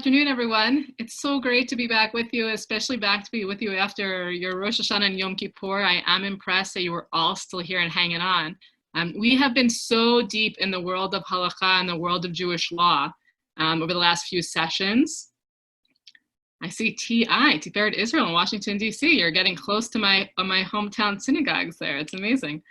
afternoon, everyone. It's so great to be back with you, especially back to be with you after your Rosh Hashanah and Yom Kippur. I am impressed that you were all still here and hanging on. We have been so deep in the world of Halakha and the world of Jewish law over the last few sessions. I see Tiferet Israel in Washington, D.C. You're getting close to my hometown synagogues there. It's amazing.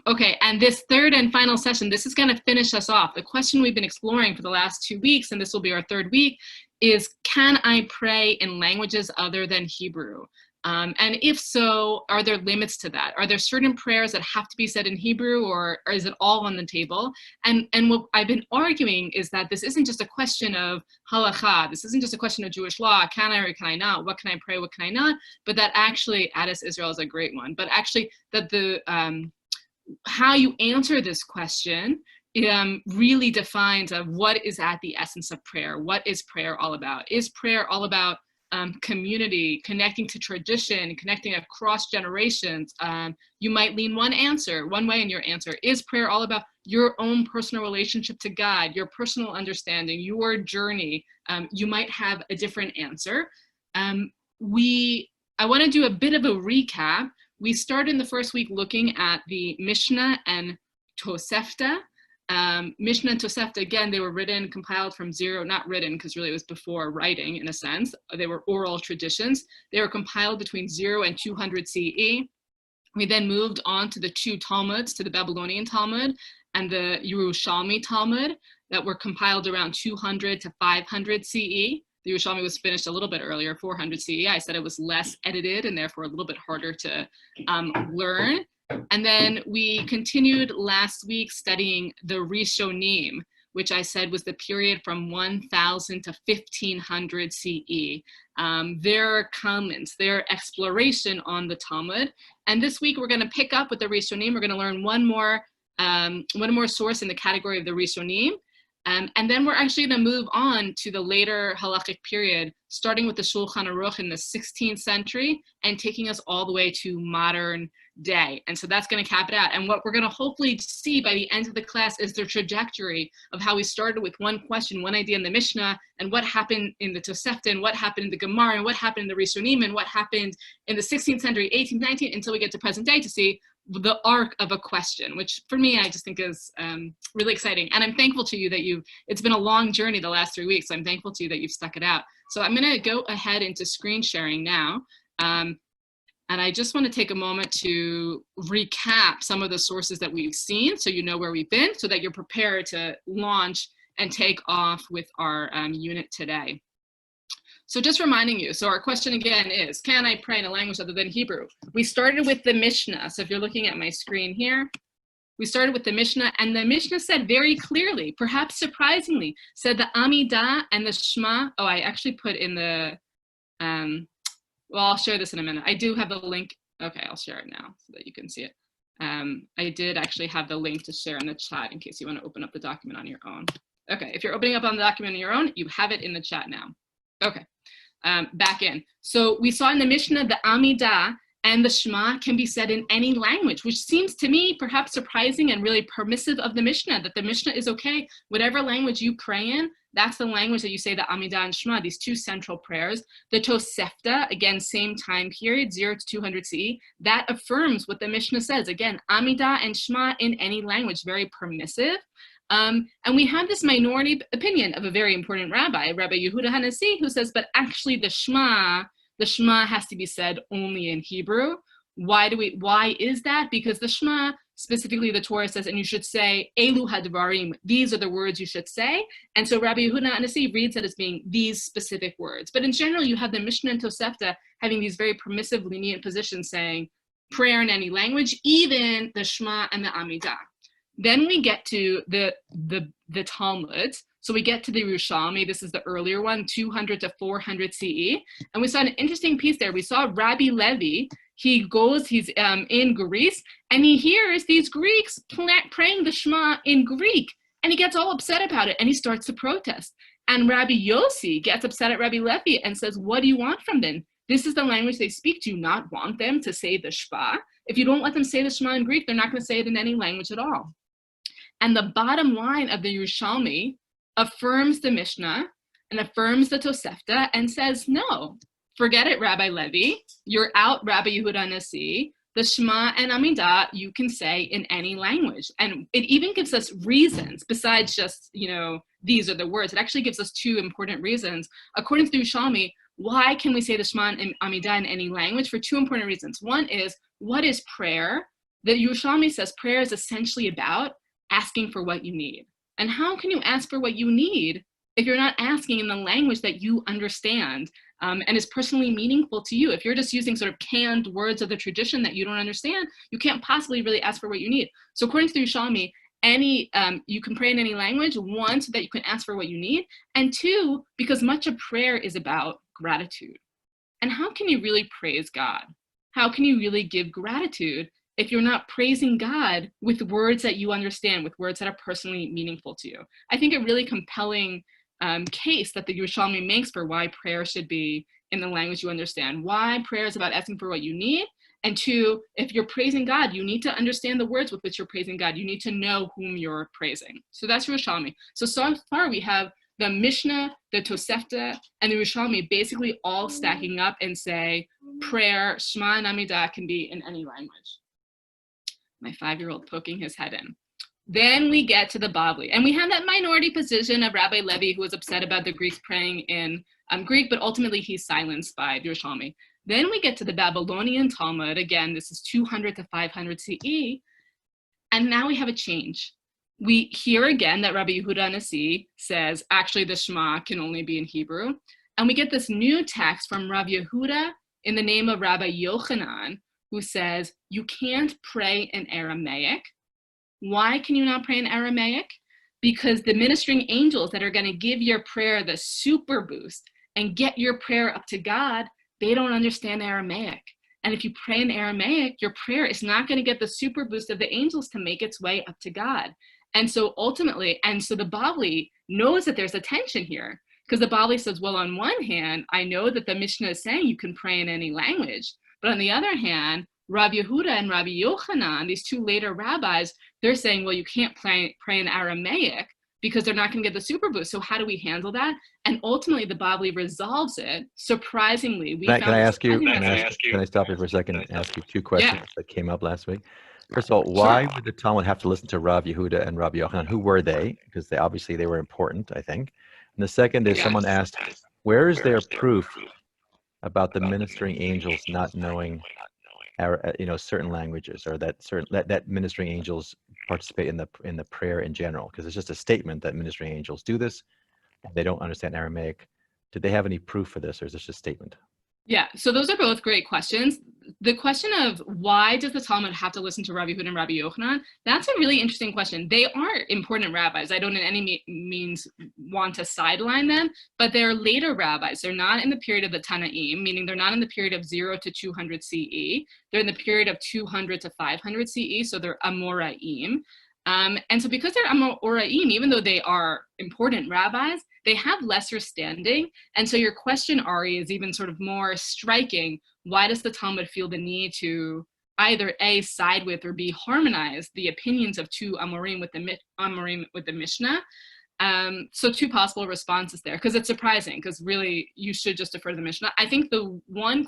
Okay, and this third and final session, this is going to finish us off. The question we've been exploring for the last 2 weeks, and this will be our third week, is can I pray in languages other than Hebrew? And if so, are there limits to that? Are there certain prayers that have to be said in Hebrew, or is it all on the table? And what I've been arguing is that this isn't just a question of halakha. This isn't just a question of Jewish law. Can I or can I not? What can I pray? What can I not? But that actually, Addis Israel is a great one. But actually, that the how you answer this question really defines what is at the essence of prayer. What is prayer all about? Is prayer all about community, connecting to tradition, connecting across generations? You might lean one way in your answer. Is prayer all about your own personal relationship to God, your personal understanding, your journey? You might have a different answer. I want to do a bit of a recap. We started in the first week looking at the Mishnah and Tosefta. Mishnah and Tosefta, again, they were compiled from zero, not written because really it was before writing in a sense. They were oral traditions. They were compiled between 0 and 200 CE. We then moved on to the two Talmuds, to the Babylonian Talmud and the Urushami Talmud that were compiled around 200 to 500 CE. The Urushami was finished a little bit earlier, 400 CE. I said it was less edited and therefore a little bit harder to learn. And then we continued last week studying the Rishonim, which I said was the period from 1000 to 1500 CE. Their comments, their exploration on the Talmud. And this week we're going to pick up with the Rishonim. We're going to learn one more source in the category of the Rishonim. And then we're actually going to move on to the later halachic period, starting with the Shulchan Aruch in the 16th century and taking us all the way to modern day. And so that's going to cap it out. And what we're going to hopefully see by the end of the class is the trajectory of how we started with one question, one idea in the Mishnah, and what happened in the Tosefta, and what happened in the Gemara, and what happened in the Rishonim, and what happened in the 16th century, 18th, 19th, until we get to present day to see the arc of a question, which for me, I just think is really exciting. And I'm thankful to you that it's been a long journey the last 3 weeks. So I'm thankful to you that you've stuck it out. So I'm going to go ahead into screen sharing now. And I just want to take a moment to recap some of the sources that we've seen so you know where we've been, so that you're prepared to launch and take off with our unit today. So just reminding you, so our question again is, can I pray in a language other than Hebrew? We started with the Mishnah. So if you're looking at my screen here, we started with the Mishnah, and the Mishnah said very clearly, perhaps surprisingly, said the Amidah and the Shema. Oh, I actually put in the, well, I'll share this in a minute. I do have the link. Okay, I'll share it now so that you can see it. I did actually have the link to share in the chat in case you want to open up the document on your own. Okay, if you're opening up on the document on your own, you have it in the chat now. Okay, back in. So we saw in the Mishnah the Amidah and the Shema can be said in any language, which seems to me perhaps surprising and really permissive of the Mishnah, that the Mishnah is okay. Whatever language you pray in, that's the language that you say the Amidah and Shema, these two central prayers. The Tosefta, again, same time period, 0 to 200 CE, that affirms what the Mishnah says. Again, Amidah and Shema in any language, very permissive. And we have this minority opinion of a very important rabbi, Rabbi Yehuda Hanasi, who says, but actually the Shema has to be said only in Hebrew. Why is that? Because the Shema, specifically the Torah says, and you should say, Elu hadvarim, these are the words you should say. And so Rabbi Yehuda Hanasi reads it as being these specific words. But in general, you have the Mishnah and Tosefta having these very permissive, lenient positions saying prayer in any language, even the Shema and the Amidah. Then we get to the Talmud. So we get to the Urushami. This is the earlier one, 200 to 400 CE. And we saw an interesting piece there. We saw Rabbi Levi. He's in Greece, and he hears these Greeks praying the Shema in Greek. And he gets all upset about it, and he starts to protest. And Rabbi Yossi gets upset at Rabbi Levi and says, what do you want from them? This is the language they speak. Do you not want them to say the Shema? If you don't let them say the Shema in Greek, they're not going to say it in any language at all. And the bottom line of the Urushami affirms the Mishnah and affirms the Tosefta and says, no, forget it, Rabbi Levi. You're out, Rabbi Yehuda Nasi. The Shema and Amidah you can say in any language. And it even gives us reasons besides just, these are the words. It actually gives us two important reasons. According to Urushami, why can we say the Shema and Amidah in any language? For two important reasons. One is, what is prayer? The Urushami says prayer is essentially about asking for what you need. And how can you ask for what you need if you're not asking in the language that you understand and is personally meaningful to you? If you're just using sort of canned words of the tradition that you don't understand, you can't possibly really ask for what you need. So according to the Urushami, you can pray in any language, one, so that you can ask for what you need, and two, because much of prayer is about gratitude. And how can you really praise God? How can you really give gratitude if you're not praising God with words that you understand, with words that are personally meaningful to you? I think a really compelling case that the Urushami makes for why prayer should be in the language you understand, why prayer is about asking for what you need, and two, if you're praising God, you need to understand the words with which you're praising God. You need to know whom you're praising. So that's Urushami. So far we have the Mishnah, the Tosefta, and the Urushami basically all stacking up and say prayer, Shema and Amidah, can be in any language. My 5-year-old poking his head in. Then we get to the Bavli, and we have that minority position of Rabbi Levi, who was upset about the Greeks praying in Greek, but ultimately he's silenced by Urushami. Then we get to the Babylonian Talmud. Again, this is 200 to 500 CE, and now we have a change. We hear again that Rabbi Yehuda Nasi says, actually the Shema can only be in Hebrew, and we get this new text from Rabbi Yehuda in the name of Rabbi Yochanan, who says, you can't pray in Aramaic. Why can you not pray in Aramaic? Because the ministering angels that are going to give your prayer the super boost and get your prayer up to God, they don't understand Aramaic. And if you pray in Aramaic, your prayer is not going to get the super boost of the angels to make its way up to God. And so ultimately, so the Bavli knows that there's a tension here, because the Bavli says, well, on one hand, I know that the Mishnah is saying you can pray in any language, but on the other hand, Rabbi Yehuda and Rabbi Yochanan, these two later rabbis, they're saying, well, you can't pray in Aramaic because they're not going to get the super boost. So how do we handle that? And ultimately, the Bavli resolves it. Surprisingly, Can I stop you for a second and ask you two questions that came up last week? First of all, why would the Talmud have to listen to Rabbi Yehuda and Rabbi Yochanan? Who were they? Because they were important, I think. And the second is someone asked, where is there proof about the ministering angels not knowing certain languages, or that ministering angels participate in the prayer in general? Because it's just a statement that ministering angels do this, and they don't understand Aramaic. Did they have any proof for this, or is this just a statement? Yeah, so those are both great questions. The question of why does the Talmud have to listen to Rabbi Yehuda and Rabbi Yochanan, that's a really interesting question. They are important rabbis. I don't in any means want to sideline them, but they're later rabbis. They're not in the period of the Tanaim, meaning they're not in the period of 0 to 200 CE. They're in the period of 200 to 500 CE, so they're Amoraim. And so because they're Amoraim, even though they are important rabbis, they have lesser standing. And so your question, Ari, is even sort of more striking. Why does the Talmud feel the need to either A, side with, or B, harmonize the opinions of two Amorim with the Mishnah? So two possible responses there, because it's surprising, because really you should just defer to the Mishnah. I think the one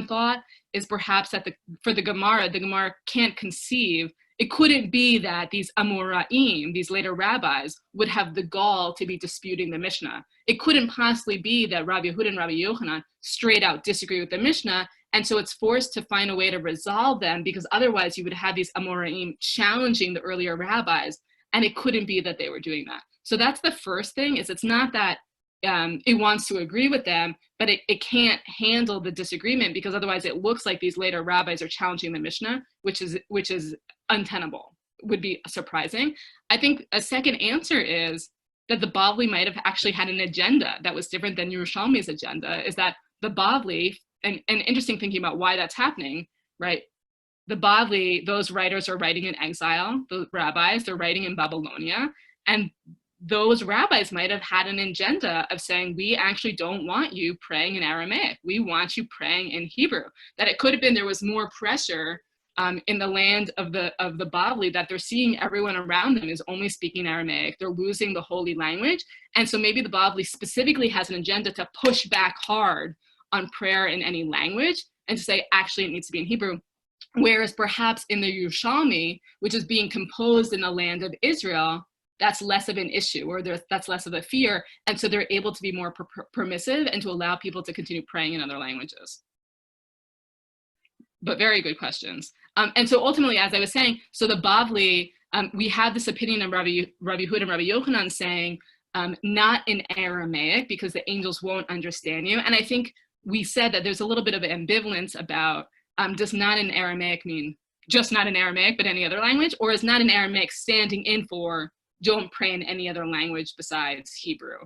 thought is perhaps that for the Gemara can't conceive. It couldn't be that these Amoraim, these later rabbis, would have the gall to be disputing the Mishnah. It couldn't possibly be that Rabbi Yehuda and Rabbi Yochanan straight out disagree with the Mishnah, and so it's forced to find a way to resolve them, because otherwise you would have these Amoraim challenging the earlier rabbis, and it couldn't be that they were doing that. So that's the first thing, is it's not that it wants to agree with them, but it can't handle the disagreement, because otherwise it looks like these later rabbis are challenging the Mishnah, which is untenable, would be surprising. I think a second answer is that the Bavli might have actually had an agenda that was different than Urushami's agenda, is that the Bavli, and interesting thinking about why that's happening, right? The Bavli, those writers are writing in exile, the rabbis, they're writing in Babylonia, and those rabbis might have had an agenda of saying, we actually don't want you praying in Aramaic. We want you praying in Hebrew. That it could have been there was more pressure in the land of the Bavli, that they're seeing everyone around them is only speaking Aramaic. They're losing the holy language. And so maybe the Bavli specifically has an agenda to push back hard on prayer in any language and to say, actually, it needs to be in Hebrew. Whereas perhaps in the Urushami, which is being composed in the land of Israel, that's less of an issue, or that's less of a fear. And so they're able to be more permissive and to allow people to continue praying in other languages. But very good questions. And so ultimately, as I was saying, so the Bavli, we have this opinion of Rabbi Yehuda and Rabbi Yochanan saying, not in Aramaic, because the angels won't understand you. And I think we said that there's a little bit of ambivalence about, does not in Aramaic mean just not in Aramaic, but any other language? Or is not in Aramaic standing in for don't pray in any other language besides Hebrew?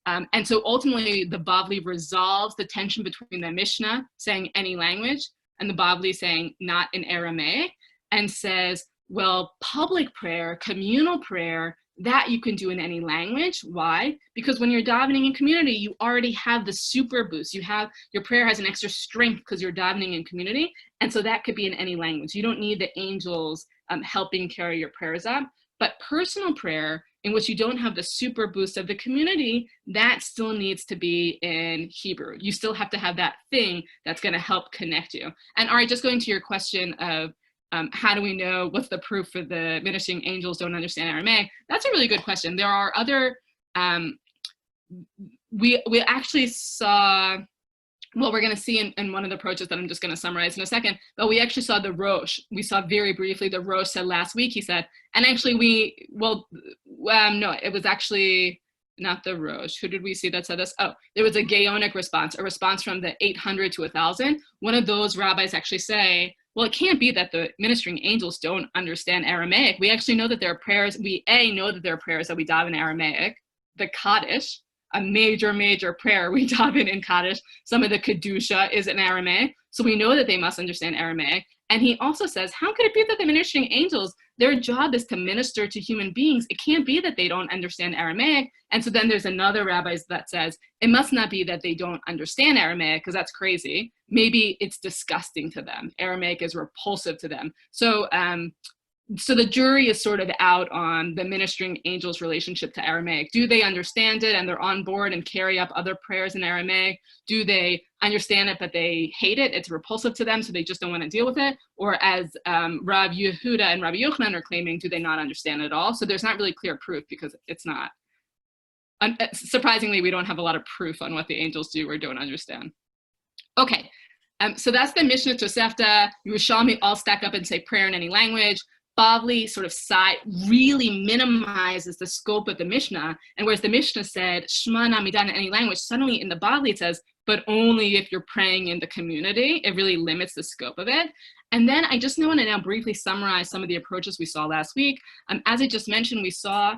And so ultimately, the Bavli resolves the tension between the Mishnah saying any language and the Bavli saying not in Aramaic, and says, well, public prayer, communal prayer, that you can do in any language. Why? Because when you're davening in community, you already have the super boost. Your prayer has an extra strength because you're davening in community. And so that could be in any language. You don't need the angels helping carry your prayers up. But personal prayer, in which you don't have the super boost of the community, that still needs to be in Hebrew. You still have to have that thing that's going to help connect you. And all right, just going to your question of how do we know what's the proof for the ministering angels don't understand Aramaic? That's a really good question. There are other, we actually saw, well, we're going to see in one of the approaches that I'm just going to summarize in a second, but we actually saw the Rosh. We saw very briefly the Rosh said last week, he said, and actually no, it was actually not the Rosh. Who did we see that said this? Oh, there was a Gaonic response, a response from the 800 to 1,000. One of those rabbis actually say, well, it can't be that the ministering angels don't understand Aramaic. We actually know that there are prayers, we know that there are prayers that we daven in Aramaic, the Kaddish, a major, major prayer we daven in Kaddish. Some of the Kedusha is in Aramaic. So we know that they must understand Aramaic. And he also says, how could it be that the ministering angels, their job is to minister to human beings? It can't be that they don't understand Aramaic. And so then there's another rabbi that says, it must not be that they don't understand Aramaic, because that's crazy. Maybe it's disgusting to them. Aramaic is repulsive to them. So the jury is sort of out on the ministering angels' relationship to Aramaic. Do they understand it and they're on board and carry up other prayers in Aramaic? Do they understand it but they hate it? It's repulsive to them, so they just don't want to deal with it? Or as Rabbi Yehuda and Rabbi Yochanan are claiming, do they not understand it at all? So there's not really clear proof, because it's not. Surprisingly, we don't have a lot of proof on what the angels do or don't understand. Okay, so that's the Mishnah, Tosefta, Urushami all stack up and say prayer in any language. Bavli sort of really minimizes the scope of the Mishnah, and whereas the Mishnah said Shema Namidan in any language, suddenly in the Bavli it says, but only if you're praying in the community. It really limits the scope of it. And then I just want to now briefly summarize some of the approaches we saw last week. As I just mentioned, we saw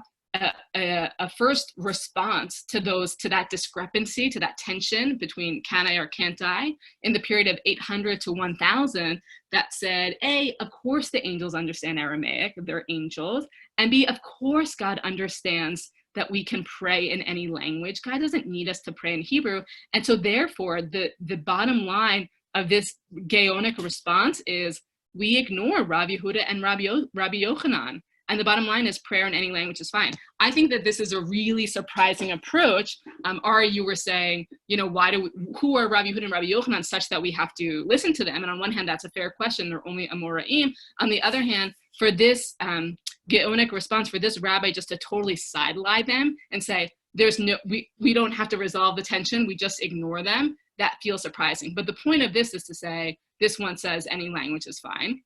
a first response to that discrepancy, to that tension between can I or can't I in the period of 800 to 1000, that said, A, of course the angels understand Aramaic, they're angels, and B, of course God understands that we can pray in any language. God doesn't need us to pray in Hebrew. And so therefore, the bottom line of this Gaonic response is we ignore Rabbi Yehuda and Rabbi Yochanan. And the bottom line is prayer in any language is fine. I think that this is a really surprising approach. Ari, you were saying, who are Rabbi Yehuda and Rabbi Yochanan such that we have to listen to them? And on one hand, that's a fair question. They're only Amoraim. On the other hand, for this Gaonic response, for this rabbi just to totally sideline them and say, we don't have to resolve the tension, we just ignore them, that feels surprising. But the point of this is to say, this one says any language is fine.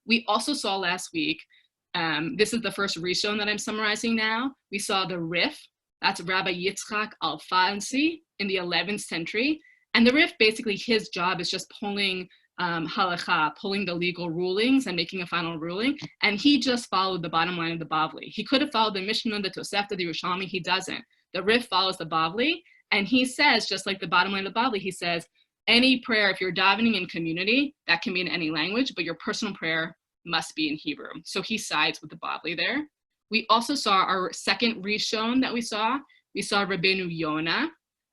We also saw last week, this is the first Rishon that I'm summarizing now. We saw the Rif, that's Rabbi Yitzchak Alfonsi in the 11th century. And the Rif, basically his job is just pulling Halakha, pulling the legal rulings and making a final ruling. And he just followed the bottom line of the Bavli. He could have followed the Mishnah, the Tosefta, the Urushami, he doesn't. The Rif follows the Bavli, and he says, just like the bottom line of the Bavli, he says, any prayer, if you're davening in community, that can be in any language, but your personal prayer must be in Hebrew. So he sides with the Bavli there. We also saw our second Rishon that we saw Rabbeinu Yonah.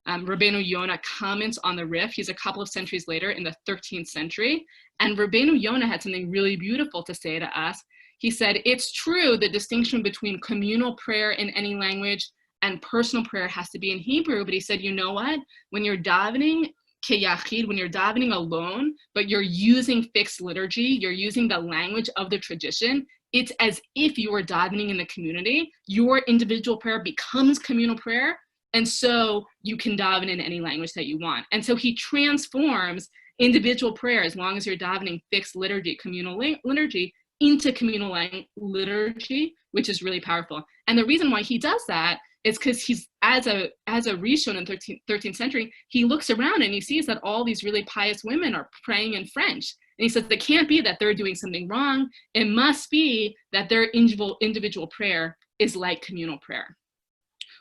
Rabbeinu Yonah comments on the Rif. He's a couple of centuries later in the 13th century. And Rabbeinu Yonah had something really beautiful to say to us. He said, it's true, the distinction between communal prayer in any language and personal prayer has to be in Hebrew. But he said, you know what? When you're davening keyachid, when you're davening alone, but you're using fixed liturgy, you're using the language of the tradition, it's as if you were davening in the community. Your individual prayer becomes communal prayer. And so you can daven in any language that you want. And so he transforms individual prayer, as long as you're davening fixed liturgy, communal liturgy, into communal liturgy, which is really powerful. And the reason why he does that is because he's, as a Rishon in 13th century, he looks around and he sees that all these really pious women are praying in French. And he says, it can't be that they're doing something wrong. It must be that their individual prayer is like communal prayer.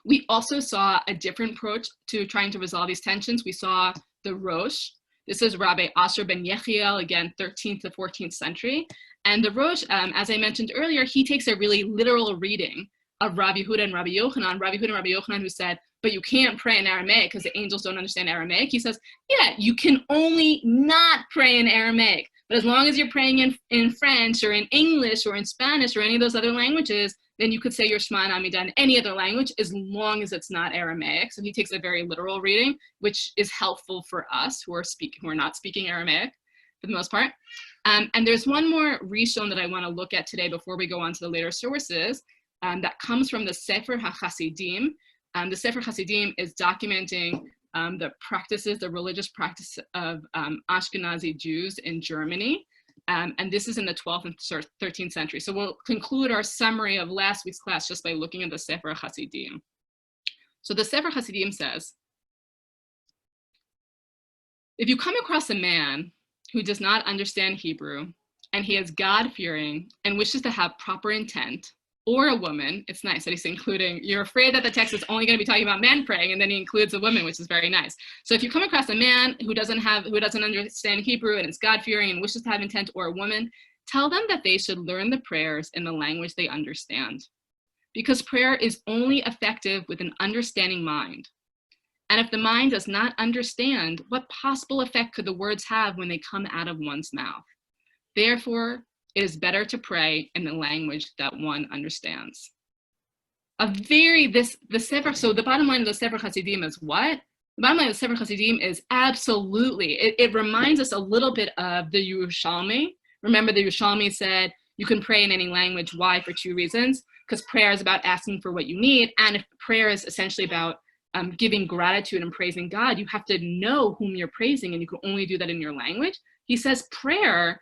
We also saw a different approach to trying to resolve these tensions. We saw the Rosh. This is Rabbi Asher ben Yechiel, again, 13th to 14th century. And the Rosh, as I mentioned earlier, he takes a really literal reading of Rabbi Yehuda and Rabbi Yochanan. Rabbi Yehuda and Rabbi Yochanan, who said, but you can't pray in Aramaic because the angels don't understand Aramaic. He says, yeah, you can only not pray in Aramaic. But as long as you're praying in French or in English or in Spanish or any of those other languages, then you could say your Shema and Amidah in any other language as long as it's not Aramaic. So he takes a very literal reading, which is helpful for us who are not speaking Aramaic for the most part. And there's one more Rishon that I want to look at today before we go on to the later sources that comes from the Sefer HaChasidim. The Sefer HaChasidim is documenting the religious practice of Ashkenazi Jews in Germany. And this is in the 12th and 13th century. So we'll conclude our summary of last week's class just by looking at the Sefer HaChasidim. So the Sefer HaChasidim says, if you come across a man who does not understand Hebrew, and he is God-fearing and wishes to have proper intent, or a woman, it's nice that he's including, you're afraid that the text is only going to be talking about men praying, and then he includes a woman, which is very nice. So if you come across a man who doesn't understand Hebrew and is God-fearing and wishes to have intent, or a woman, tell them that they should learn the prayers in the language they understand, because prayer is only effective with an understanding mind. And if the mind does not understand, what possible effect could the words have when they come out of one's mouth? Therefore, it is better to pray in the language that one understands. So the bottom line of the Sefer Hasidim is what? The bottom line of the Sefer Hasidim is absolutely, it reminds us a little bit of the Urushami. Remember, the Urushami said, you can pray in any language. Why? For two reasons. Because prayer is about asking for what you need. And if prayer is essentially about giving gratitude and praising God, you have to know whom you're praising, and you can only do that in your language. He says prayer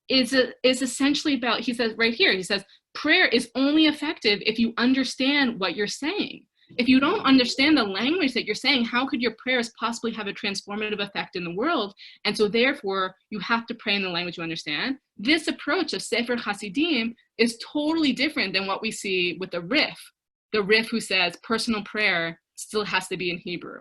is essentially about, he says right here, he says, prayer is only effective if you understand what you're saying. If you don't understand the language that you're saying, how could your prayers possibly have a transformative effect in the world? And so therefore, you have to pray in the language you understand. This approach of Sefer Hasidim is totally different than what we see with the Rif who says personal prayer still has to be in Hebrew.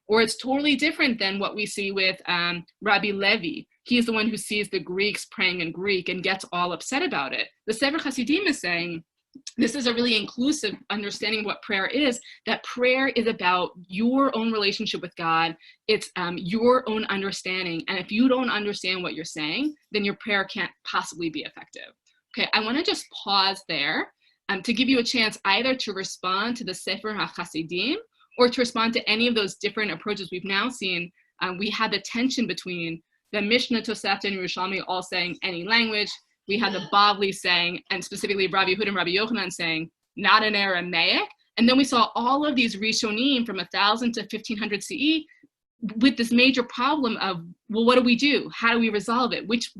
Or it's totally different than what we see with Rabbi Levi. He's the one who sees the Greeks praying in Greek and gets all upset about it. The Sefer Hasidim is saying, this is a really inclusive understanding of what prayer is, that prayer is about your own relationship with God. It's your own understanding. And if you don't understand what you're saying, then your prayer can't possibly be effective. Okay, I want to just pause there to give you a chance either to respond to the Sefer HaChasidim or to respond to any of those different approaches we've now seen. We had the tension between the Mishnah, Tosefta, and Urushami all saying any language. We had the Bavli saying, and specifically Rabbi Yehuda and Rabbi Yochanan saying, not in Aramaic. And then we saw all of these Rishonim from 1000 to 1500 CE with this major problem of, well, what do we do? How do we resolve it? Which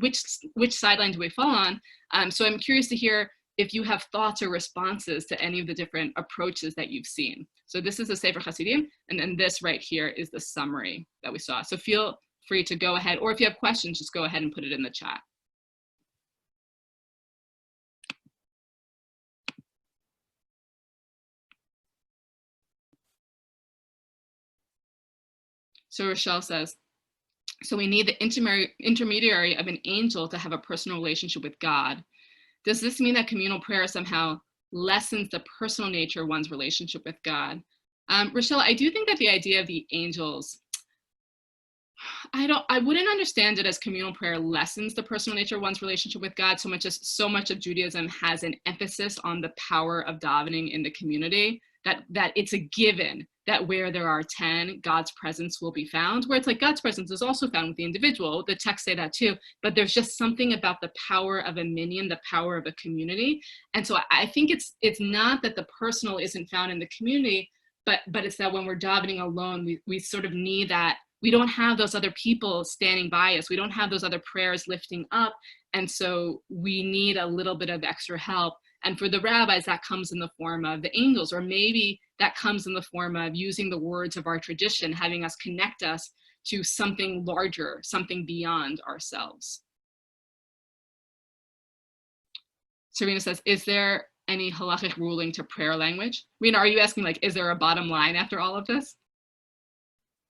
sideline do we fall on? So I'm curious to hear if you have thoughts or responses to any of the different approaches that you've seen. So this is the Sefer Hasidim, and then this right here is the summary that we saw. So feel free to go ahead, or if you have questions, just go ahead and put it in the chat. So Rochelle says, so we need the intermediary of an angel to have a personal relationship with God. Does this mean that communal prayer somehow lessens the personal nature of one's relationship with God? Rochelle, I do think that the idea of the angels, I wouldn't understand it as communal prayer lessens the personal nature of one's relationship with God so much as so much of Judaism has an emphasis on the power of davening in the community, that it's a given that where there are 10, God's presence will be found, where it's like God's presence is also found with the individual. The texts say that too, but there's just something about the power of a minyan, the power of a community. And so I think it's not that the personal isn't found in the community, but it's that when we're davening alone, we sort of need that. We don't have those other people standing by us. We don't have those other prayers lifting up. And so we need a little bit of extra help. And for the rabbis, that comes in the form of the angels, or maybe that comes in the form of using the words of our tradition, having us connect us to something larger, something beyond ourselves. Serena says, is there any halachic ruling to prayer language? Rena, are you asking, like, is there a bottom line after all of this?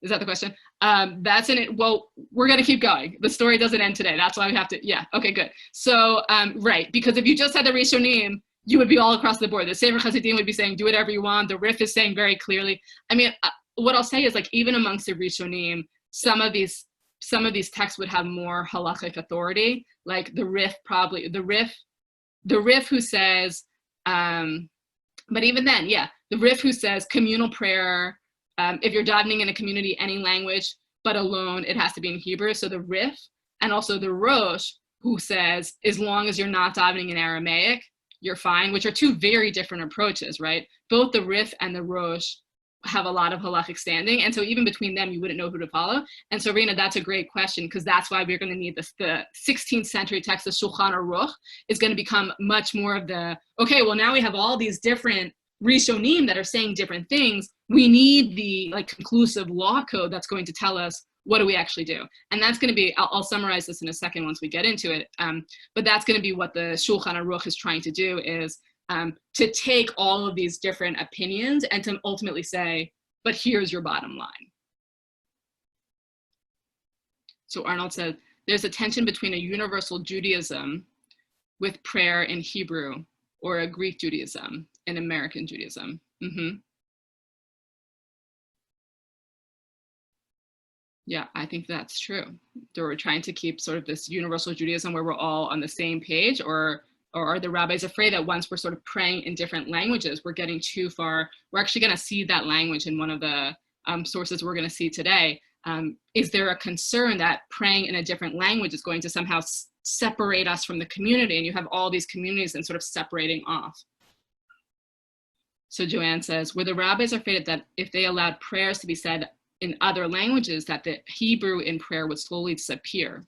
Is that the question? That's in it. Well, we're going to keep going. The story doesn't end today. That's why we have to. Yeah. Okay, good. So, right. Because if you just had the Rishonim, you would be all across the board. The Sefer Chassidim would be saying, do whatever you want. The Rif is saying very clearly. I mean, what I'll say is, like, even amongst the Rishonim, some of these texts would have more halachic authority. Like the Rif who says, but even then, yeah, the Rif who says communal prayer, if you're davening in a community, any language, but alone, it has to be in Hebrew. So the Rif, and also the Rosh, who says, as long as you're not davening in Aramaic, you're fine, which are two very different approaches, right? Both the Rif and the Rosh have a lot of halachic standing. And so even between them, you wouldn't know who to follow. And so, Rena, that's a great question, because that's why we're going to need this. The 16th century text, the Shulchan Aruch, is going to become much more of the, okay, well, now we have all these different Rishonim that are saying different things. We need the conclusive law code that's going to tell us what do we actually do. And that's going to be, I'll summarize this in a second once we get into it, but that's going to be what the Shulchan Aruch is trying to do, is to take all of these different opinions and to ultimately say, but here's your bottom line. So Arnold said, there's a tension between a universal Judaism with prayer in Hebrew, or a Greek Judaism in American Judaism. Yeah, I think that's true. So we're trying to keep sort of this universal Judaism where we're all on the same page, or are the rabbis afraid that once we're sort of praying in different languages, we're getting too far? We're actually going to see that language in one of the sources we're going to see today. Is there a concern that praying in a different language is going to somehow separate us from the community, and you have all these communities and sort of separating off? So Joanne says, were the rabbis afraid that if they allowed prayers to be said in other languages, that the Hebrew in prayer would slowly disappear,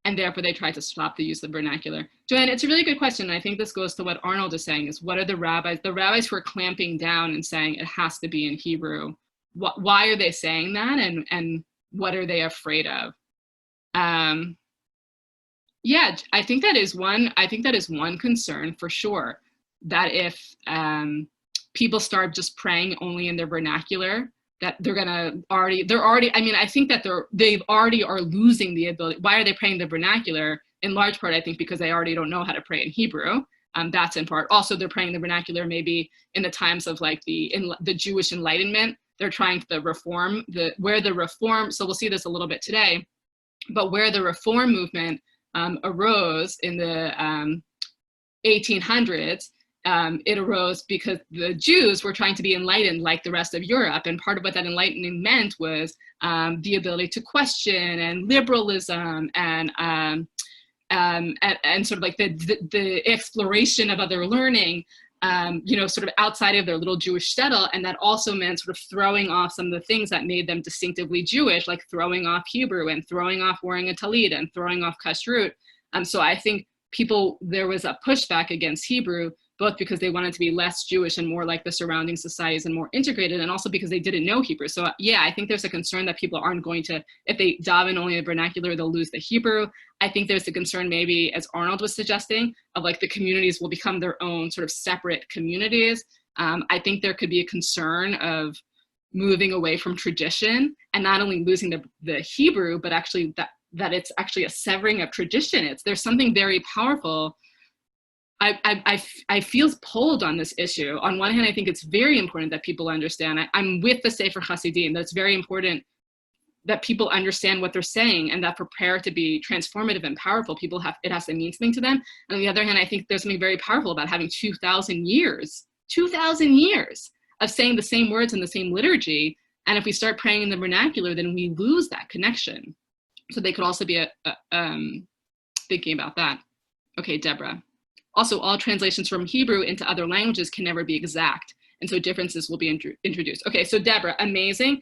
and therefore they tried to stop the use of vernacular? Joanne, it's a really good question. And I think this goes to what Arnold is saying, is what are the rabbis who are clamping down and saying it has to be in Hebrew? Why are they saying that, and what are they afraid of? Yeah, I think that is one concern for sure, that if people start just praying only in their vernacular, that they're already, I mean, I think that they already are losing the ability. Why are they praying the vernacular? In large part, I think because they already don't know how to pray in Hebrew. That's in part. Also, they're praying the vernacular maybe in the times of the Jewish Enlightenment. They're trying to reform, so we'll see this a little bit today, but where the reform movement arose in the 1800s, it arose because the Jews were trying to be enlightened like the rest of Europe. And part of what that enlightening meant was the ability to question, and liberalism, and sort of like the exploration of other learning, sort of outside of their little Jewish shtetl. And that also meant sort of throwing off some of the things that made them distinctively Jewish, like throwing off Hebrew and throwing off wearing a talit and throwing off kashrut. So I think there was a pushback against Hebrew, both because they wanted to be less Jewish and more like the surrounding societies and more integrated, and also because they didn't know Hebrew. So yeah, I think there's a concern that people aren't going to, if they daven only the vernacular, they'll lose the Hebrew. I think there's a concern, maybe, as Arnold was suggesting, of the communities will become their own sort of separate communities. I think there could be a concern of moving away from tradition, and not only losing the Hebrew, but actually that it's actually a severing of tradition. There's something very powerful I feel pulled on this issue. On one hand, I think it's very important that people understand. I'm with the Sefer Hasidim. That's very important that people understand what they're saying and that for prayer to be transformative and powerful, it has to mean something to them. And on the other hand, I think there's something very powerful about having 2,000 years of saying the same words in the same liturgy. And if we start praying in the vernacular, then we lose that connection. So they could also be thinking about that. Okay, Deborah. Also, all translations from Hebrew into other languages can never be exact. And so differences will be introduced. Okay, so Deborah, amazing.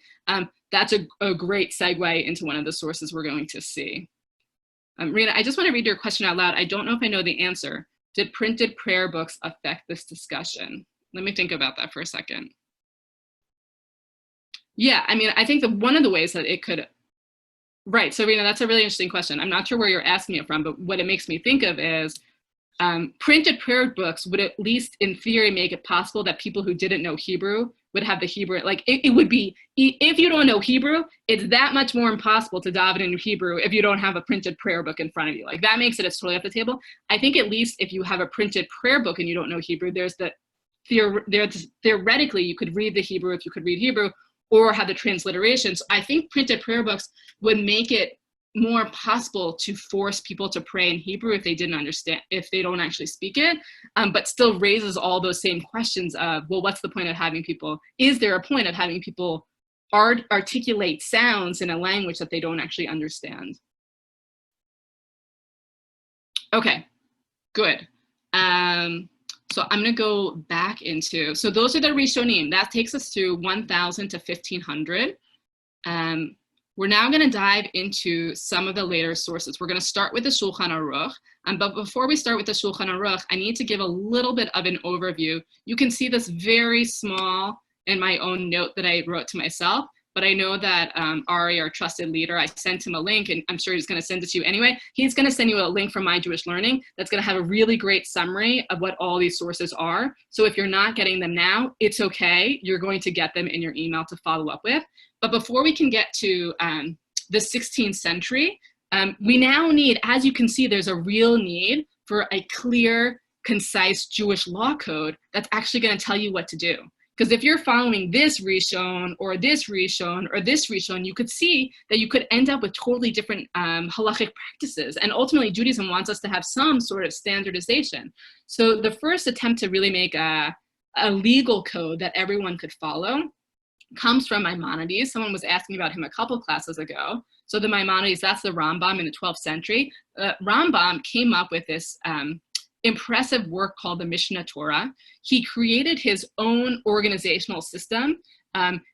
That's a great segue into one of the sources we're going to see. Rena, I just want to read your question out loud. I don't know if I know the answer. Did printed prayer books affect this discussion? Let me think about that for a second. Yeah, I mean, I think that one of the ways that it could, right, so Rena, that's a really interesting question. I'm not sure where you're asking it from, but what it makes me think of is printed prayer books would at least in theory make it possible that people who didn't know Hebrew would have the Hebrew, like it would be, if you don't know Hebrew, it's that much more impossible to daven in Hebrew if you don't have a printed prayer book in front of you. Like that makes it's totally off the table. I think at least if you have a printed prayer book and you don't know Hebrew, theoretically you could read the Hebrew if you could read Hebrew or have the transliteration. So I think printed prayer books would make it more possible to force people to pray in Hebrew if they didn't understand, if they don't actually speak it, but still raises all those same questions of, well, what's the point of having people, is there a point of having people articulate sounds in a language that they don't actually understand? Okay, good. So I'm gonna go back into, so those are the Rishonim. That takes us to 1000 to 1500. We're now going to dive into some of the later sources. We're going to start with the Shulchan Aruch. But before we start with the Shulchan Aruch, I need to give a little bit of an overview. You can see this very small in my own note that I wrote to myself, but I know that Ari, our trusted leader, I sent him a link, and I'm sure he's going to send it to you anyway. He's going to send you a link from My Jewish Learning that's going to have a really great summary of what all these sources are. So if you're not getting them now, it's okay. You're going to get them in your email to follow up with. But before we can get to the 16th century, we now need, as you can see, there's a real need for a clear, concise Jewish law code that's actually going to tell you what to do. Because if you're following this Rishon or this Rishon or this Rishon, you could see that you could end up with totally different halachic practices. And ultimately, Judaism wants us to have some sort of standardization. So the first attempt to really make a legal code that everyone could follow comes from Maimonides. Someone was asking about him a couple classes ago. So the Maimonides, that's the Rambam in the 12th century. Rambam came up with this impressive work called the Mishnah Torah. He created his own organizational system,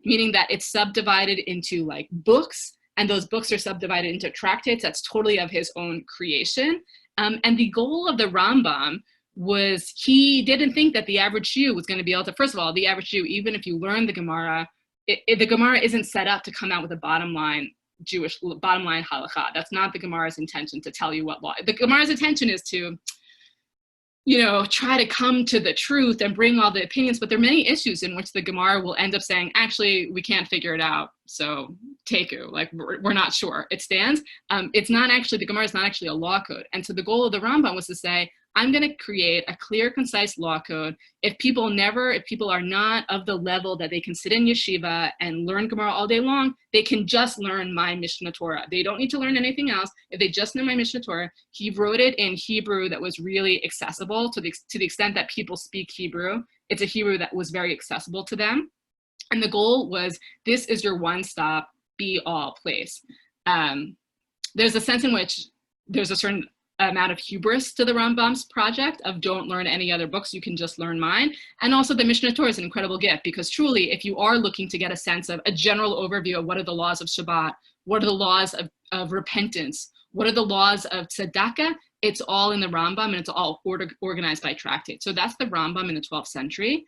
meaning that it's subdivided into like books, and those books are subdivided into tractates. That's totally of his own creation. And the goal of the Rambam was, he didn't think that the average Jew was going to be able to, first of all, the average Jew, even if you learn the Gemara, the Gemara isn't set up to come out with a bottom line halakha. That's not the Gemara's intention, to tell you what law. The Gemara's intention is to, try to come to the truth and bring all the opinions, but there are many issues in which the Gemara will end up saying, actually, we can't figure it out, so teku, like we're not sure. It stands. It's not actually, the Gemara is not actually a law code. And so the goal of the Rambam was to say, I'm going to create a clear, concise law code. If people are not of the level that they can sit in yeshiva and learn Gemara all day long, they can just learn my Mishnah Torah. They don't need to learn anything else. If they just know my Mishnah Torah, he wrote it in Hebrew that was really accessible to the extent that people speak Hebrew. It's a Hebrew that was very accessible to them. And the goal was, this is your one-stop, be-all place. There's a sense in which there's a certain amount of hubris to the Rambam's project of don't learn any other books, you can just learn mine. And also the Mishnah Torah is an incredible gift, because truly, if you are looking to get a sense of a general overview of what are the laws of Shabbat, what are the laws of repentance, what are the laws of tzedakah, it's all in the Rambam, and it's all organized by tractate. So that's the Rambam in the 12th century.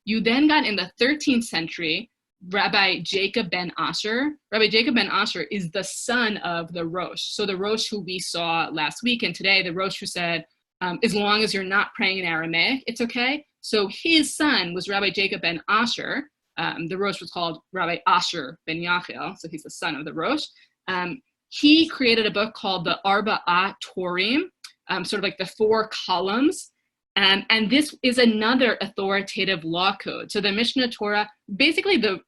You then got in the 13th century, Rabbi Jacob ben Asher. Rabbi Jacob ben Asher is the son of the Rosh. So the Rosh who we saw last week and today, the Rosh who said, as long as you're not praying in Aramaic, it's okay. So his son was Rabbi Jacob ben Asher. The Rosh was called Rabbi Asher ben Yachiel, so he's the son of the Rosh. He created a book called the Arba'at Torim, sort of like the 4 columns. And this is another authoritative law code. So the Mishnah Torah, basically the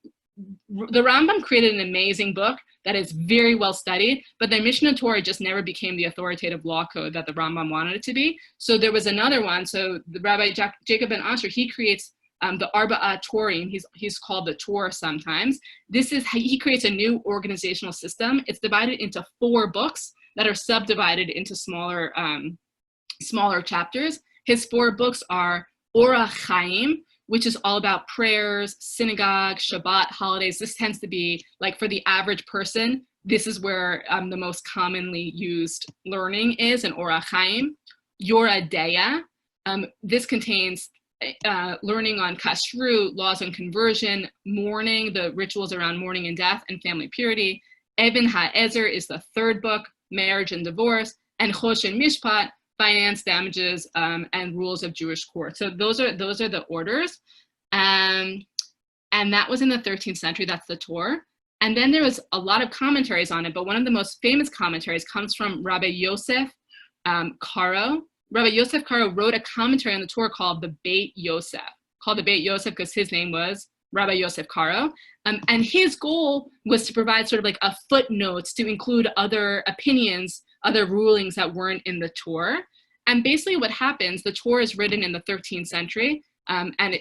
Rambam created an amazing book that is very well studied, but the Mishnah Torah just never became the authoritative law code that the Rambam wanted it to be. So there was another one. So the Rabbi Jacob ben Asher, he creates the Arba'a Torim. He's called the Torah sometimes. He creates a new organizational system. It's divided into 4 books that are subdivided into smaller chapters. His 4 books are Orach Chaim, which is all about prayers, synagogue, Shabbat, holidays. This tends to be, like, for the average person, this is where the most commonly used learning is in Orach Chaim. Yoreh Deah, this contains learning on kashrut, laws on conversion, mourning, the rituals around mourning and death, and family purity. Even HaEzer is the 3rd book, marriage and divorce, and Chosh and Mishpat, finance, damages, and rules of Jewish court. So those are the orders. And that was in the 13th century. That's the Torah. And then there was a lot of commentaries on it, but one of the most famous commentaries comes from Rabbi Yosef Karo. Rabbi Yosef Karo wrote a commentary on the Torah called the Beit Yosef, because his name was Rabbi Yosef Karo. And his goal was to provide sort of like a footnotes to include other opinions, other rulings that weren't in the Torah. And basically what happens, the Torah is written in the 13th century,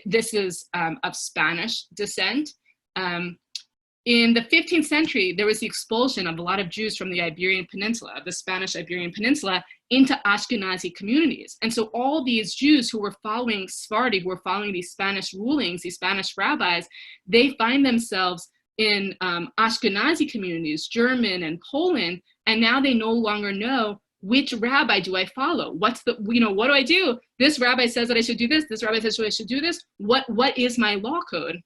this is of Spanish descent. In the 15th century, there was the expulsion of a lot of Jews from the Iberian Peninsula, the Spanish Iberian Peninsula, into Ashkenazi communities. And so all these Jews who were following Sephardi, who were following these Spanish rulings, these Spanish rabbis, they find themselves in Ashkenazi communities, German and Poland, and now they no longer know, which rabbi do I follow? What do I do? This rabbi says that I should do this. This rabbi says that I should do this. What is my law code?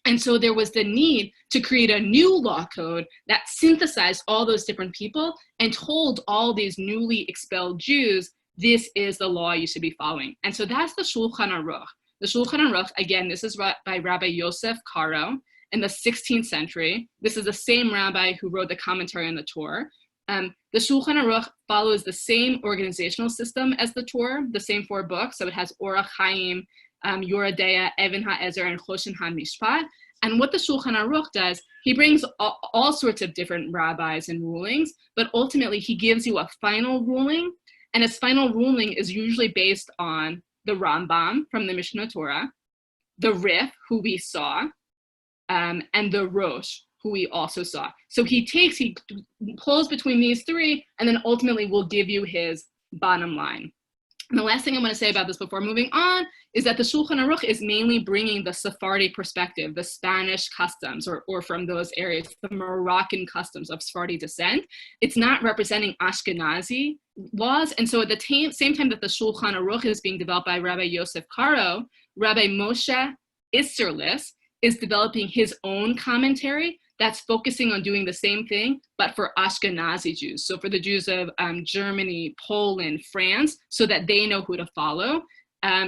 And so there was the need to create a new law code that synthesized all those different people and told all these newly expelled Jews, this is the law you should be following. And so that's the Shulchan Aruch. The Shulchan Aruch, again, this is by Rabbi Yosef Karo in the 16th century. This is the same rabbi who wrote the commentary on the Torah. The Shulchan Aruch follows the same organizational system as the Torah, the same 4 books. So it has Orach Chaim, Yoreh Deah, Even HaEzer, and Choshen HaMishpat. And what the Shulchan Aruch does, he brings all sorts of different rabbis and rulings, but ultimately he gives you a final ruling, and his final ruling is usually based on the Rambam from the Mishnah Torah, the Rif, who we saw, and the Rosh, who we also saw. So he pulls between these 3, and then ultimately will give you his bottom line. And the last thing I want to say about this before moving on is that the Shulchan Aruch is mainly bringing the Sephardi perspective, the Spanish customs, or from those areas, the Moroccan customs of Sephardi descent. It's not representing Ashkenazi laws. And so at the same time that the Shulchan Aruch is being developed by Rabbi Yosef Karo, Rabbi Moshe Isserlis is developing his own commentary that's focusing on doing the same thing, but for Ashkenazi Jews. So for the Jews of Germany, Poland, France, so that they know who to follow.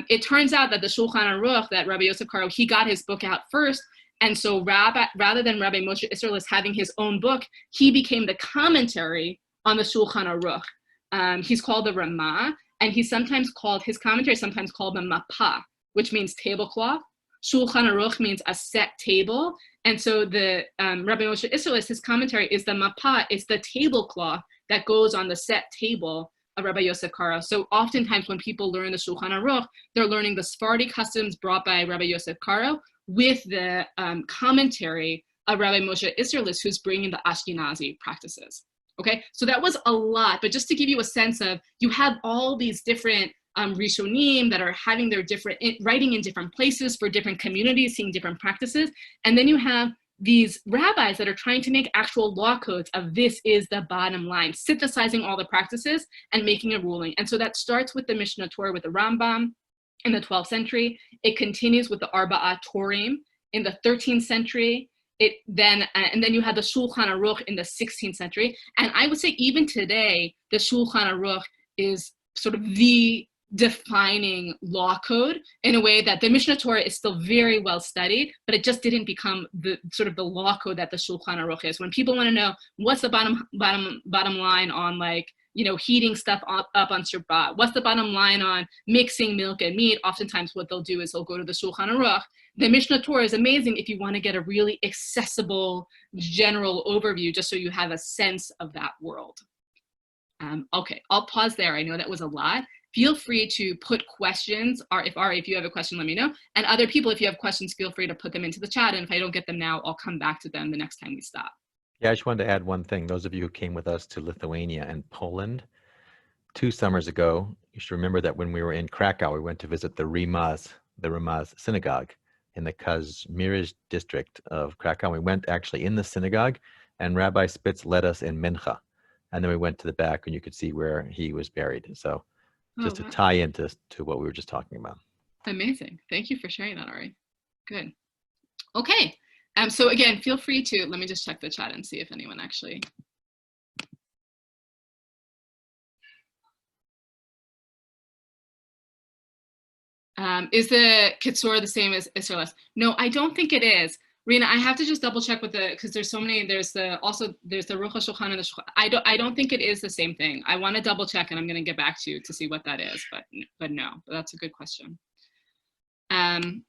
It turns out that the Shulchan Aruch, that Rabbi Yosef Karo, he got his book out first. And so rather than Rabbi Moshe Isserlis having his own book, he became the commentary on the Shulchan Aruch. He's called the Ramah, and his commentary is sometimes called the Mapah, which means tablecloth. Shulchan Aruch means a set table. And so the Rabbi Moshe Isserlis, his commentary is the Mapah, it's the tablecloth that goes on the set table of Rabbi Yosef Karo. So oftentimes when people learn the Shulchan Aruch, they're learning the Sephardi customs brought by Rabbi Yosef Karo with the commentary of Rabbi Moshe Isserlis, who's bringing the Ashkenazi practices. Okay, so that was a lot, but just to give you a sense of, you have all these different Rishonim that are having their different, writing in different places for different communities, seeing different practices. And then you have these rabbis that are trying to make actual law codes of this is the bottom line, synthesizing all the practices and making a ruling. And so that starts with the Mishnah Torah with the Rambam in the 12th century. It continues with the Arba'a Torim in the 13th century. And then you have the Shulchan Aruch in the 16th century. And I would say even today, the Shulchan Aruch is sort of the defining law code in a way that the Mishnah Torah is still very well studied, but it just didn't become the sort of the law code that the Shulchan Aruch is. When people want to know what's the bottom line on, like, heating stuff up on Shabbat? What's the bottom line on mixing milk and meat? Oftentimes what they'll do is they'll go to the Shulchan Aruch. The Mishnah Torah is amazing if you want to get a really accessible general overview, just so you have a sense of that world. Okay, I'll pause there. I know that was a lot. Feel free to put questions, or if you have a question, let me know. And other people, if you have questions, feel free to put them into the chat. And if I don't get them now, I'll come back to them the next time we stop. Yeah, I just wanted to add one thing. Those of you who came with us to Lithuania and Poland 2 summers ago, you should remember that when we were in Krakow, we went to visit the Ramaz synagogue in the Kazimierz district of Krakow. We went actually in the synagogue, and Rabbi Spitz led us in Mincha. And then we went to the back, and you could see where he was buried. So just to tie into what we were just talking about. Amazing. Thank you for sharing that, Ari. Good. Okay. So again, feel free to, let me just check the chat and see if anyone actually. Is the Kitzur the same as Isser less? No, I don't think it is. Rena, I have to just double check with because there's so many, there's the Ruach HaShulchan and the Shulchan. I don't think it is the same thing. I want to double check, and I'm going to get back to you to see what that is, but no, that's a good question.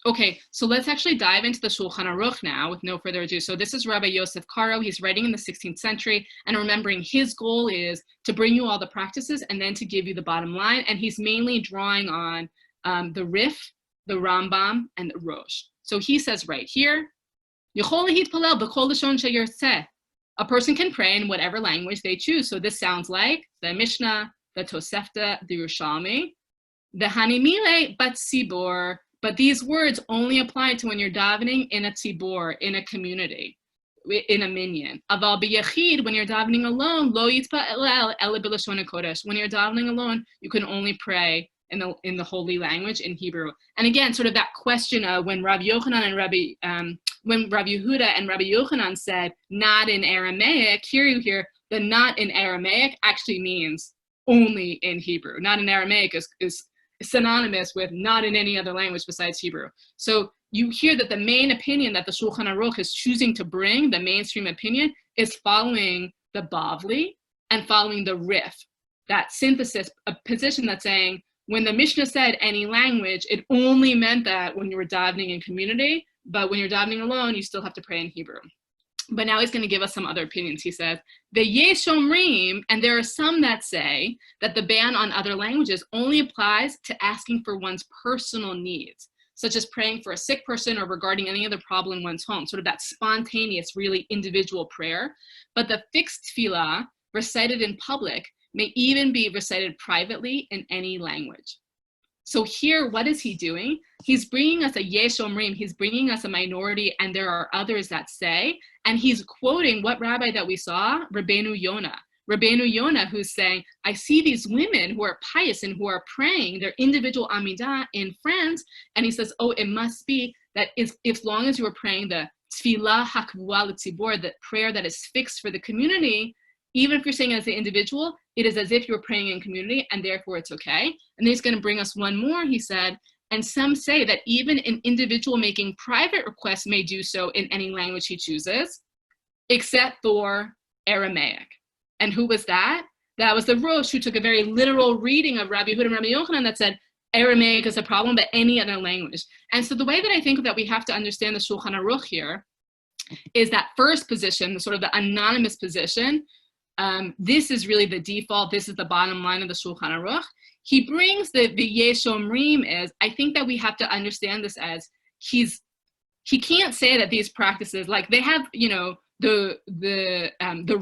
Okay, so let's actually dive into the Shulchan Aruch now with no further ado. So this is Rabbi Yosef Karo. He's writing in the 16th century, and remembering his goal is to bring you all the practices and then to give you the bottom line. And he's mainly drawing on the Rif, the Rambam, and the Rosh. So he says right here, a person can pray in whatever language they choose. So this sounds like the Mishnah, the Tosefta, the Urushami, the Hanimile bat Tzibor. But these words only apply to when you're davening in a tzibor, in a community, in a minyan. Aval b'yachid, when you're davening alone, lo yitpa'el ela b'lashon hakodesh. When you're davening alone, you can only pray in the holy language, in Hebrew. And again, sort of that question of when Rabbi Yochanan and when Rabbi Yehuda and Rabbi Yochanan said not in Aramaic, here you hear the not in Aramaic actually means only in Hebrew. Not in Aramaic is synonymous with not in any other language besides Hebrew. So you hear that the main opinion that the Shulchan Aruch is choosing to bring, the mainstream opinion, is following the Bavli and following the Rif, that synthesis, a position that's saying when the Mishnah said any language, it only meant that when you were davening in community, but when you're davening alone, you still have to pray in Hebrew. But now he's going to give us some other opinions. He says, the Yesh Omrim, and there are some that say that the ban on other languages only applies to asking for one's personal needs, such as praying for a sick person or regarding any other problem in one's home, sort of that spontaneous, really individual prayer. But the fixed tefillah recited in public may even be recited privately in any language. So here, what is he doing? He's bringing us a Yesh Omrim, he's bringing us a minority, and there are others that say, and he's quoting what rabbi that we saw, Rabbeinu Yonah, who's saying, I see these women who are pious and who are praying their individual Amidah in France, and he says, oh, it must be that as long as you are praying the Tfilah HaKvua L'Tzibor, the prayer that is fixed for the community, even if you're saying as the individual, it is as if you're praying in community, and therefore it's okay. And then he's going to bring us one more. He said, and some say that even an individual making private requests may do so in any language he chooses, except for Aramaic. And who was that? That was the Rosh, who took a very literal reading of Rabbi Yehuda and Rabbi Yochanan that said Aramaic is a problem, but any other language. And so the way that I think that we have to understand the Shulchan Aruch here is that first position, the sort of the anonymous position. This is really the default. This is the bottom line of the Shulchan Aruch. He brings the Yesh Omrim is, I think that we have to understand this as he can't say that these practices, like they have, the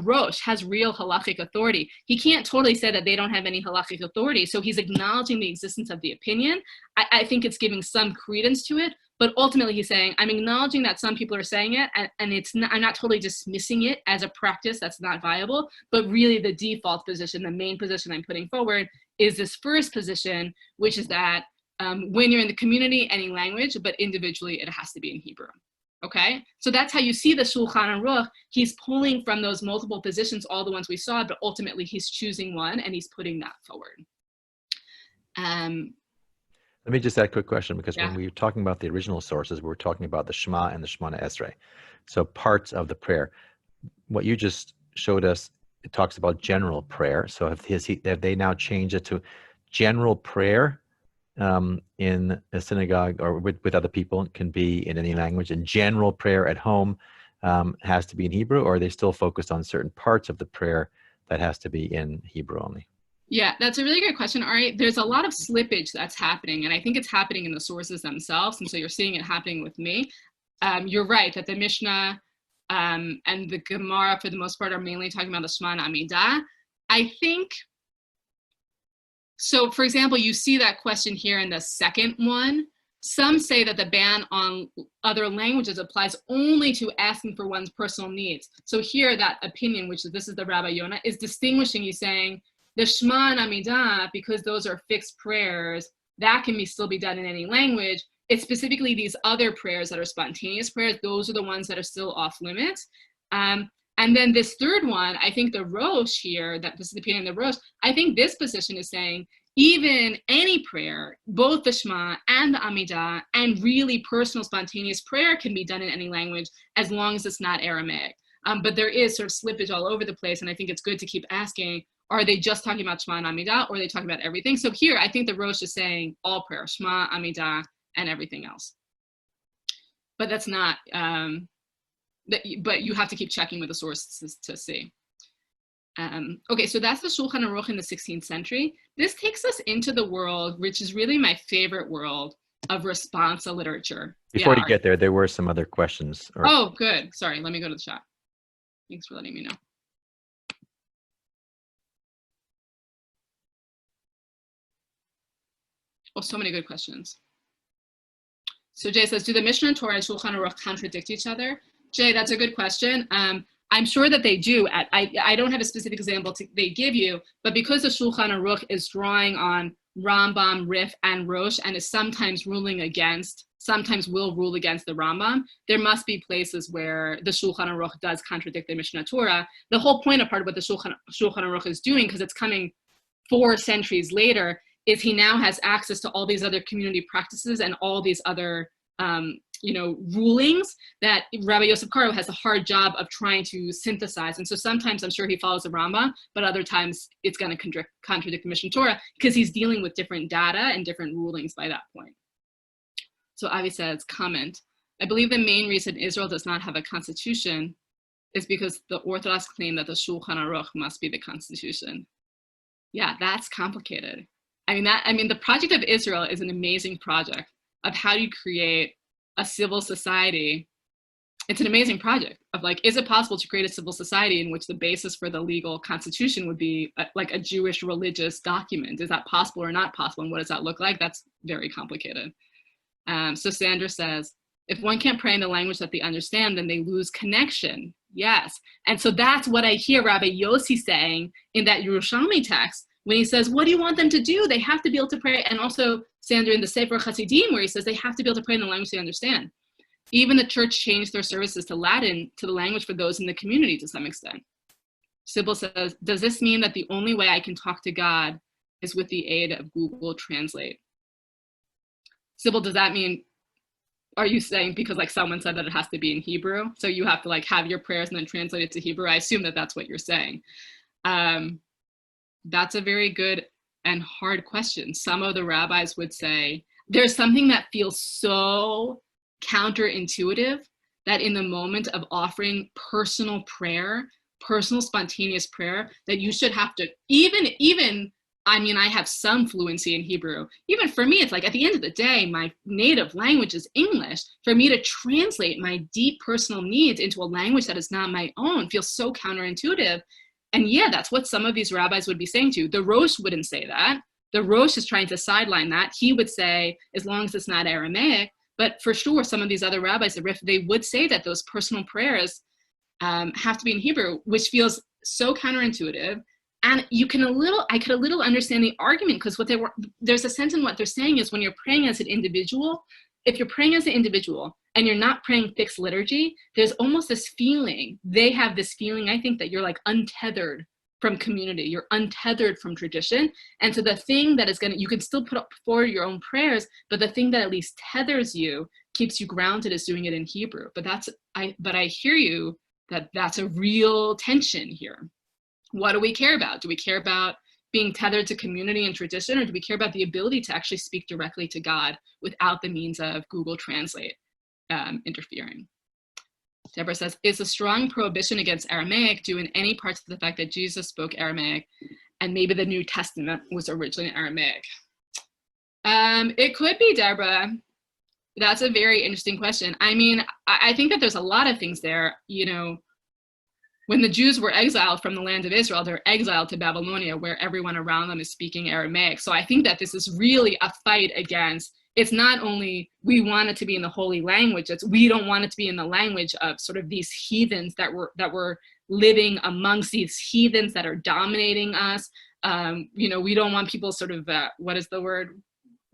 Rosh has real halachic authority. He can't totally say that they don't have any halachic authority. So he's acknowledging the existence of the opinion. I think it's giving some credence to it, but ultimately he's saying, I'm acknowledging that some people are saying it, and it's not, I'm not totally dismissing it as a practice that's not viable, but really the default position, the main position I'm putting forward is this first position, which is that when you're in the community, any language, but individually it has to be in Hebrew. Okay, so that's how you see the Shulchan Aruch. He's pulling from those multiple positions, all the ones we saw, but ultimately he's choosing one and he's putting that forward. Let me just add a quick question, because when we were talking about the original sources, we were talking about the Shema and the Shemona Esrei. So parts of the prayer. What you just showed us it talks about general prayer. So have they now changed it to general prayer in a synagogue or with other people? It can be in any language, and general prayer at home has to be in Hebrew, or are they still focused on certain parts of the prayer that has to be in Hebrew only? Yeah, that's a really good question, Ari. There's a lot of slippage that's happening, and I think it's happening in the sources themselves, and so you're seeing it happening with me. You're right that the Mishnah and the Gemara, for the most part, are mainly talking about the Shema and Amidah. I think, so for example, you see that question here in the second one. Some say that the ban on other languages applies only to asking for one's personal needs. So here, that opinion, which is, this is the Rabbi Yonah, is distinguishing, you saying, the Shema and Amidah, because those are fixed prayers, that can still be done in any language. It's specifically these other prayers that are spontaneous prayers. Those are the ones that are still off limits. And then this third one, I think the Rosh here, that this is the opinion of the Rosh, I think this position is saying even any prayer, both the Shema and the Amidah, and really personal spontaneous prayer can be done in any language as long as it's not Aramaic. But there is sort of slippage all over the place, and I think it's good to keep asking, are they just talking about Shema and Amidah, or are they talking about everything? So here, I think the Rosh is saying all prayer, Shema, Amidah, and everything else. But that's not, but you have to keep checking with the sources to see. Okay, so that's the Shulchan Aruch in the 16th century. This takes us into the world, which is really my favorite world, of responsa literature. Before you get there were some other questions. Oh, good. Sorry, let me go to the chat. Thanks for letting me know. Oh, so many good questions. So Jay says, do the Mishnah and Torah and Shulchan Aruch contradict each other? Jay, that's a good question. I'm sure that they do. I don't have a specific example they give you, but because the Shulchan Aruch is drawing on Rambam, Rif, and Rosh, and is sometimes sometimes will rule against the Rambam, there must be places where the Shulchan Aruch does contradict the Mishnah Torah. The whole point of part of what the Shulchan Aruch is doing, because it's coming 4 centuries later, is he now has access to all these other community practices and all these other rulings that Rabbi Yosef Karo has a hard job of trying to synthesize. And so sometimes I'm sure he follows the Rambam, but other times it's going to contradict the Mishnah Torah because he's dealing with different data and different rulings by that point. So Avi says, comment, I believe the main reason Israel does not have a constitution is because the Orthodox claim that the Shulchan Aruch must be the constitution. Yeah, that's complicated. The Project of Israel is an amazing project of how you create a civil society. It's an amazing project of is it possible to create a civil society in which the basis for the legal constitution would be a Jewish religious document? Is that possible or not possible? And what does that look like? That's very complicated. So Sandra says, if one can't pray in the language that they understand, then they lose connection. Yes. And so that's what I hear Rabbi Yossi saying in that Urushami text, when he says, what do you want them to do? They have to be able to pray. And also Sandra in the Sefer Hasidim, where he says they have to be able to pray in the language they understand. Even the church changed their services to Latin, to the language for those in the community to some extent. Sybil says, does this mean that the only way I can talk to God is with the aid of Google Translate? Sybil, does that mean, are you saying because someone said that it has to be in Hebrew, so you have to have your prayers and then translate it to Hebrew? I assume that that's what you're saying. That's a very good and hard question. Some of the rabbis would say there's something that feels so counterintuitive that in the moment of offering personal prayer, personal spontaneous prayer, that you should have to I have some fluency in Hebrew. Even for me, it's at the end of the day, my native language is English. For me to translate my deep personal needs into a language that is not my own feels so counterintuitive. And yeah, that's what some of these rabbis would be saying to you. The Rosh wouldn't say that. The Rosh is trying to sideline that. He would say, as long as it's not Aramaic, but for sure, some of these other rabbis, they would say that those personal prayers have to be in Hebrew, which feels so counterintuitive. And I could a little understand the argument, because there's a sense in what they're saying is when you're praying as an individual, if you're praying as an individual and you're not praying fixed liturgy, there's almost this feeling, they have this feeling, I think, that you're untethered from community, you're untethered from tradition. And so the thing that is you can still put up forward your own prayers, but the thing that at least tethers you, keeps you grounded, is doing it in Hebrew. But I hear you that that's a real tension here. what do we care about? Do we care about being tethered to community and tradition, or do we care about the ability to actually speak directly to God without the means of Google Translate interfering? Deborah says, is a strong prohibition against Aramaic due in any part to the fact that Jesus spoke Aramaic and maybe the New Testament was originally Aramaic? It could be, Deborah. That's a very interesting question. I mean, I think that there's a lot of things there. You know, when the Jews were exiled from the land of Israel, they're exiled to Babylonia, where everyone around them is speaking Aramaic. So I think that this is really a fight against, it's not only we want it to be in the holy language, it's we don't want it to be in the language of sort of these heathens that were living amongst these heathens that are dominating us. You know, we don't want people sort of, what is the word?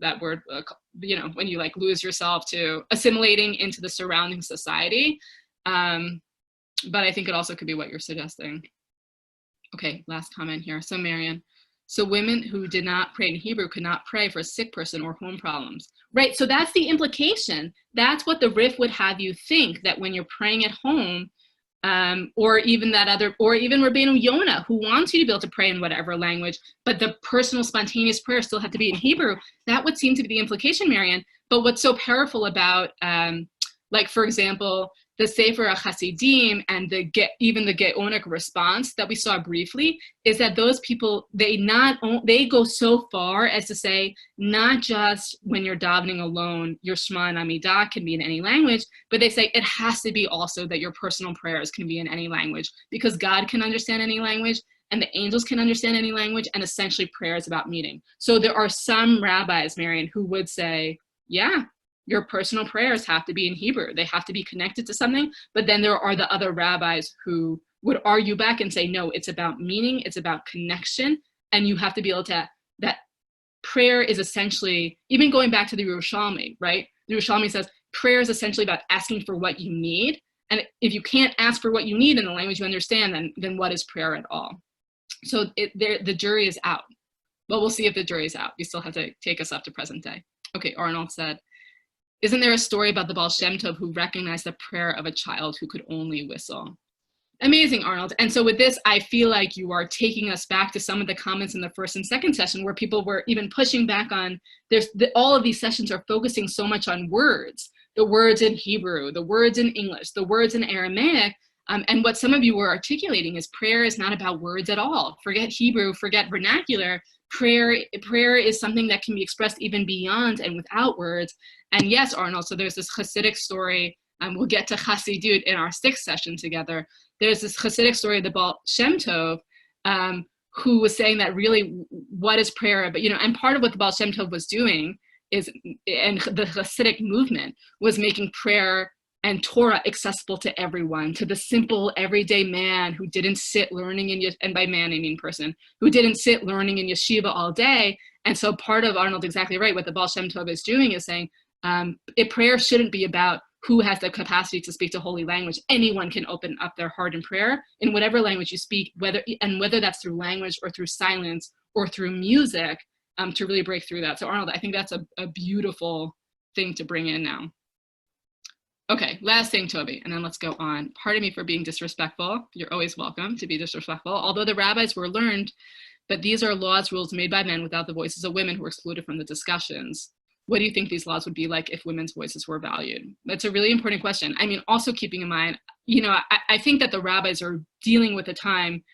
That word, you know, when you like lose yourself to assimilating into the surrounding society. But I think it also could be what you're suggesting. Okay, last comment here. So Marian, so women who did not pray in Hebrew could not pray for a sick person or home problems. Right, so that's the implication. That's what the Rif would have you think, that when you're praying at home, or even Rabbeinu Yonah, who wants you to be able to pray in whatever language, but the personal spontaneous prayer still had to be in Hebrew. That would seem to be the implication, Marian. But what's so powerful about, like, for example, the Sefer HaChasidim and even the Geonic response that we saw briefly, is that those people, they go so far as to say, not just when you're davening alone, your Shema and Amidah can be in any language, but they say it has to be also that your personal prayers can be in any language, because God can understand any language and the angels can understand any language, and essentially prayer is about meeting. So there are some rabbis, Marian, who would say, yeah, your personal prayers have to be in Hebrew. They have to be connected to something. But then there are the other rabbis who would argue back and say, no, it's about meaning, it's about connection. And you have to be able to, that prayer is essentially, even going back to the Urushami, right? The Urushami says, prayer is essentially about asking for what you need. And if you can't ask for what you need in the language you understand, then what is prayer at all? So the jury is out. Well, we'll see if the jury is out. You still have to take us up to present day. Okay, Arnold said, isn't there a story about the Baal Shem Tov who recognized the prayer of a child who could only whistle? Amazing, Arnold. And so with this, I feel like you are taking us back to some of the comments in the first and second session where people were even pushing back on, all of these sessions are focusing so much on words, the words in Hebrew, the words in English, the words in Aramaic. And what some of you were articulating is prayer is not about words at all. Forget Hebrew, forget vernacular. Prayer is something that can be expressed even beyond and without words. And yes, Arnold, so there's this Hasidic story, we'll get to Chassidut in our sixth session together. There's this Hasidic story of the Baal Shem Tov, who was saying that really, what is prayer? But, you know, and part of what the Baal Shem Tov was doing is, and the Hasidic movement was making prayer and Torah accessible to everyone, to the simple everyday man who didn't sit learning and by man I mean person, who didn't sit learning in yeshiva all day. And so part of, Arnold, exactly right, what the Baal Shem Tov is doing is saying, prayer shouldn't be about who has the capacity to speak to holy language. Anyone can open up their heart in prayer in whatever language you speak, whether that's through language or through silence or through music, to really break through that. So Arnold, I think that's a beautiful thing to bring in now. Okay, last thing, Toby, and then let's go on. Pardon me for being disrespectful. You're always welcome to be disrespectful. Although the rabbis were learned, but these are laws, rules made by men without the voices of women who were excluded from the discussions. What do you think these laws would be like if women's voices were valued? That's a really important question. I mean, also keeping in mind, you know, I think that the rabbis are dealing with a time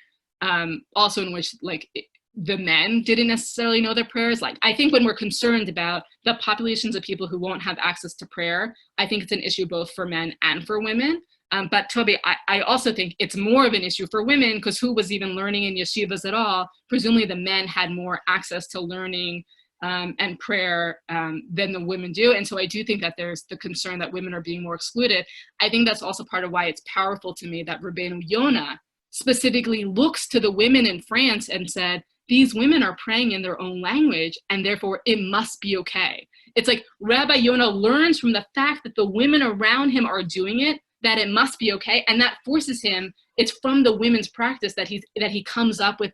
also in which, like, the men didn't necessarily know their prayers. Like, I think when we're concerned about the populations of people who won't have access to prayer, I think it's an issue both for men and for women. But Toby, I also think it's more of an issue for women, because who was even learning in yeshivas at all? Presumably the men had more access to learning and prayer than the women do. And so I do think that there's the concern that women are being more excluded. I think that's also part of why it's powerful to me that Rabbeinu Yonah specifically looks to the women in France and said, these women are praying in their own language, and therefore it must be okay. It's like Rabbi Yonah learns from the fact that the women around him are doing it, that it must be okay. And that forces him, it's from the women's practice that he comes up with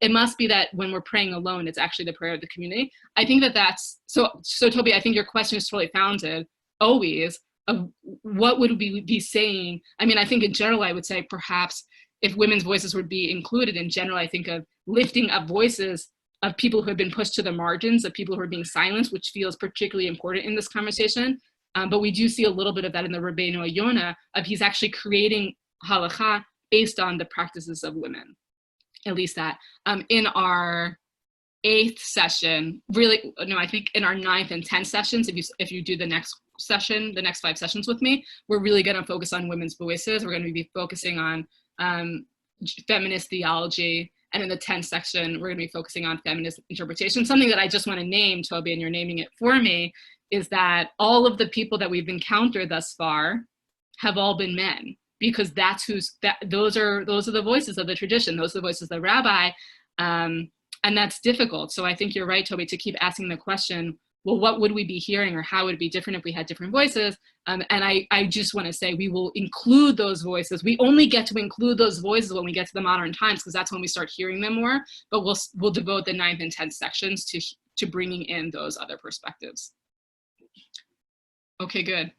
it must be that when we're praying alone, it's actually the prayer of the community. I think that's, so Toby, I think your question is totally founded, always, of what would we be saying? I mean, I think in general, I would say perhaps if women's voices would be included in general. I think of lifting up voices of people who have been pushed to the margins, of people who are being silenced, which feels particularly important in this conversation. But we do see a little bit of that in the Rabbeinu Yonah, of he's actually creating halakha based on the practices of women. At least that. In our 8th session, really, no, I think in our 9th and 10th sessions, if you do the next session, the next 5 sessions with me, we're really going to focus on women's voices. We're going to be focusing on feminist theology. And in the 10th section, we're going to be focusing on feminist interpretation. Something that I just want to name, Toby, and you're naming it for me, is that all of the people that we've encountered thus far have all been men, because those are the voices of the tradition. Those are the voices of the rabbi. And that's difficult. So I think you're right, Toby, to keep asking the question, well, what would we be hearing, or how would it be different if we had different voices? And I just want to say we will include those voices. We only get to include those voices when we get to the modern times, because that's when we start hearing them more. But we'll devote the 9th and 10th sections to bringing in those other perspectives. Okay, good.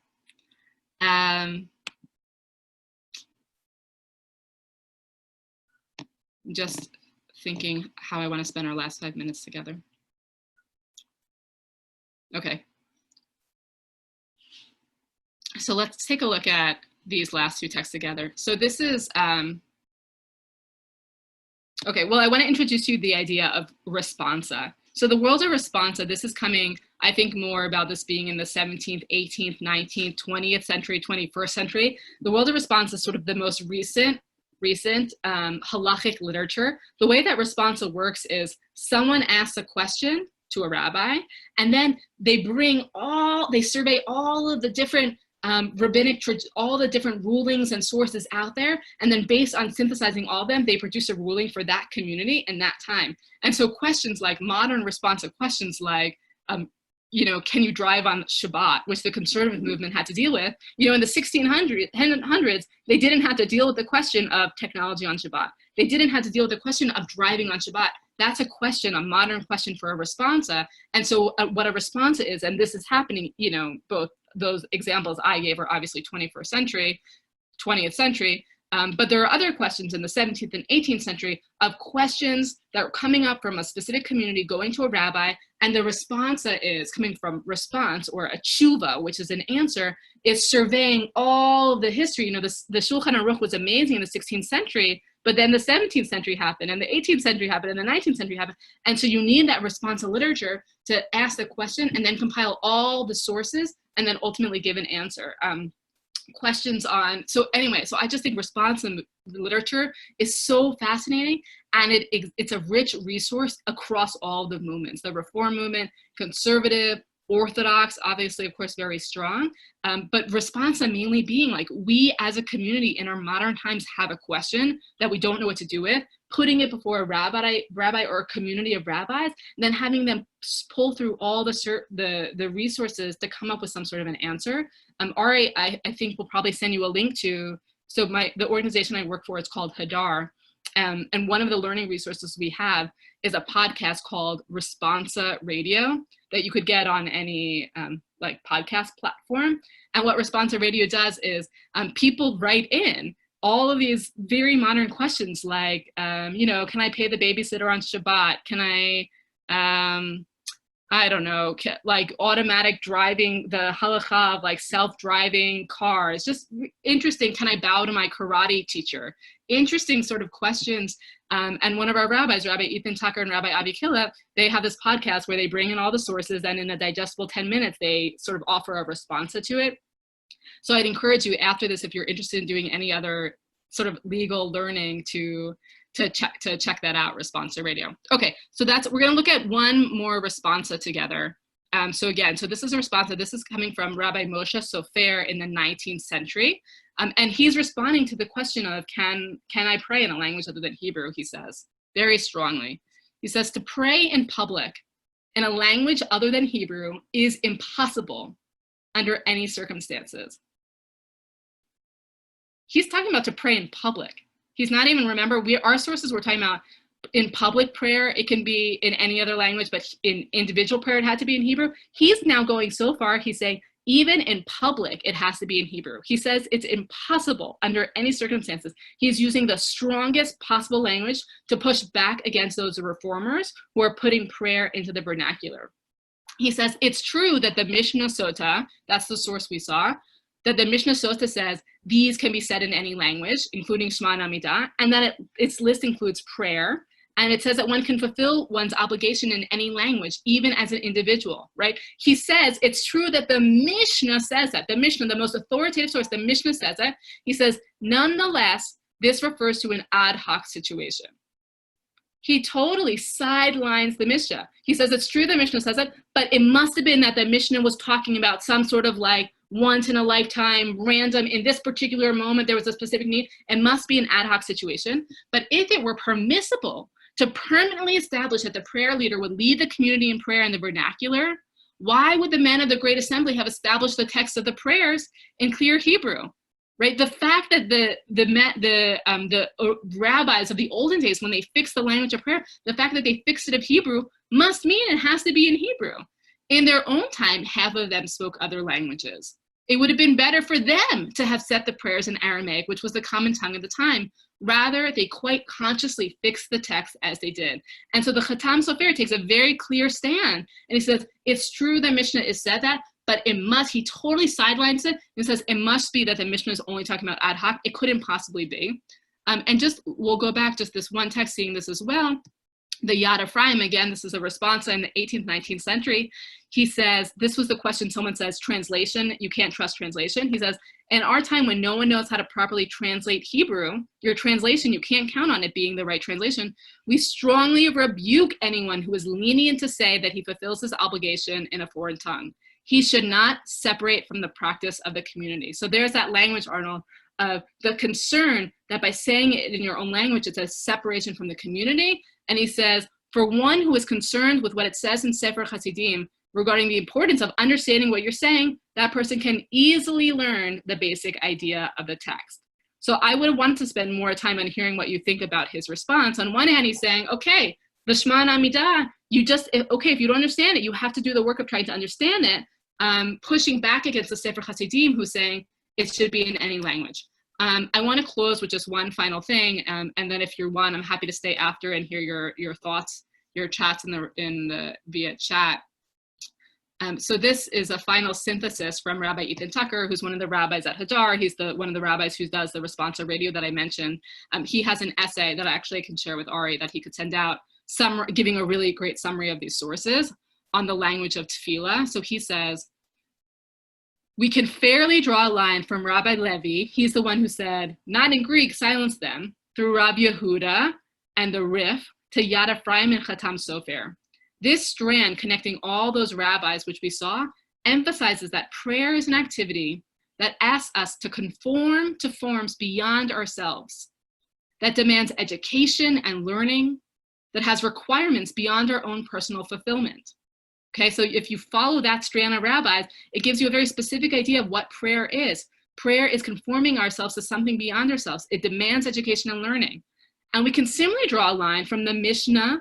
Just thinking how I want to spend our last 5 minutes together. Okay. So let's take a look at these last 2 texts together. So this is, okay, well, I want to introduce you the idea of responsa. So the world of responsa, this is coming, I think, more about this being in the 17th, 18th, 19th, 20th century, 21st century. The world of responsa is sort of the most recent halachic literature. The way that responsa works is someone asks a question to a rabbi, and then they survey all of the different rabbinic, all the different rulings and sources out there, and then based on synthesizing all of them, they produce a ruling for that community in that time. And so questions like modern responsive questions like, can you drive on Shabbat, which the conservative movement had to deal with, in the 1600s, they didn't have to deal with the question of technology on Shabbat. They didn't have to deal with the question of driving on Shabbat. That's a question, a modern question for a responsa. And so what a responsa is, and this is happening, both those examples I gave are obviously 20th century, but there are other questions in the 17th and 18th century of questions that are coming up from a specific community going to a rabbi, and the responsa is coming from response, or a tshuva, which is an answer, is surveying all of the history. The Shulchan Aruch was amazing in the 16th century, but then the 17th century happened, and the 18th century happened, and the 19th century happened. And so you need that responsa literature to ask the question and then compile all the sources and then ultimately give an answer. Questions on, so I just think responsa literature is so fascinating, and it's a rich resource across all the movements, the Reform movement, conservative, Orthodox, obviously, of course, very strong, but responsa mainly being like, we as a community in our modern times have a question that we don't know what to do with, putting it before a rabbi or a community of rabbis, and then having them pull through all the resources to come up with some sort of an answer. Ari, I think will probably send you a link to, so the organization I work for is called Hadar, and one of the learning resources we have is a podcast called Responsa Radio that you could get on any podcast platform. And what Responsa Radio does is people write in all of these very modern questions like, can I pay the babysitter on Shabbat? Can I don't know, like automatic driving, the halakha of self-driving cars, just interesting. Can I bow to my karate teacher? Interesting sort of questions. And one of our rabbis, Rabbi Ethan Tucker and Rabbi Avi Killa, they have this podcast where they bring in all the sources, and in a digestible 10 minutes, they sort of offer a responsa to it. So I'd encourage you after this, if you're interested in doing any other sort of legal learning, to check that out, Responsa Radio. Okay, so we're going to look at one more responsa together. So this is a responsa. This is coming from Rabbi Moshe Sofer in the 19th century. And he's responding to the question of, can I pray in a language other than Hebrew, he says, very strongly. He says, to pray in public in a language other than Hebrew is impossible under any circumstances. He's talking about to pray in public. He's not even, remember, our sources were talking about in public prayer, it can be in any other language, but in individual prayer, it had to be in Hebrew. He's now going so far, he's saying, even in public, it has to be in Hebrew. He says it's impossible under any circumstances. He's using the strongest possible language to push back against those reformers who are putting prayer into the vernacular. He says it's true that the Mishnah Sota, that's the source we saw, that the Mishnah Sota says these can be said in any language, including Shema and Amidah, and that its list includes prayer. And it says that one can fulfill one's obligation in any language, even as an individual, right? He says it's true that the Mishnah says that. The Mishnah, the most authoritative source, the Mishnah says that. He says, nonetheless, this refers to an ad hoc situation. He totally sidelines the Mishnah. He says it's true the Mishnah says it, but it must have been that the Mishnah was talking about some sort of like once in a lifetime, random, in this particular moment, there was a specific need. It must be an ad hoc situation. But if it were permissible to permanently establish that the prayer leader would lead the community in prayer in the vernacular, why would the men of the Great Assembly have established the text of the prayers in clear Hebrew? Right? The fact that the rabbis of the olden days, when they fixed the language of prayer, the fact that they fixed it of Hebrew must mean it has to be in Hebrew. In their own time, half of them spoke other languages. It would have been better for them to have set the prayers in Aramaic, which was the common tongue at the time. Rather, they quite consciously fixed the text as they did. And so the Khatam Sofer takes a very clear stand, and he says, it's true that Mishnah is said that, but it must, he totally sidelines it and says it must be that the Mishnah is only talking about ad hoc. It couldn't possibly be. And just, we'll go back just this one text, seeing this as well. The Yad Ephraim, again, this is a response in the 18th, 19th century. He says, this was the question, someone says, translation, you can't trust translation. He says, in our time when no one knows how to properly translate Hebrew, your translation, you can't count on it being the right translation. We strongly rebuke anyone who is lenient to say that he fulfills his obligation in a foreign tongue. He should not separate from the practice of the community. So there's that language, Arnold, of the concern that by saying it in your own language, it's a separation from the community. And he says, for one who is concerned with what it says in Sefer Hasidim regarding the importance of understanding what you're saying, that person can easily learn the basic idea of the text. So I would have wanted to spend more time on hearing what you think about his response. On one hand, he's saying, okay, the Shema and Amidah, if you don't understand it, you have to do the work of trying to understand it, pushing back against the Sefer Hasidim, who's saying it should be in any language. I want to close with just one final thing, and then if you're I'm happy to stay after and hear your thoughts, your chats via chat. So this is a final synthesis from Rabbi Ethan Tucker, who's one of the rabbis at Hadar. He's one of the rabbis who does the responsive radio that I mentioned. He has an essay that I actually can share with Ari that he could send out, giving a really great summary of these sources on the language of tefillah. So he says, we can fairly draw a line from Rabbi Levi, he's the one who said, not in Greek, silence them, through Rabbi Yehuda and the Rif to Yad Ephraim and Khatam Sofer. This strand connecting all those rabbis, which we saw, emphasizes that prayer is an activity that asks us to conform to forms beyond ourselves, that demands education and learning, that has requirements beyond our own personal fulfillment. Okay, so if you follow that strand of rabbis, it gives you a very specific idea of what prayer is. Prayer is conforming ourselves to something beyond ourselves. It demands education and learning. And we can similarly draw a line from the Mishnah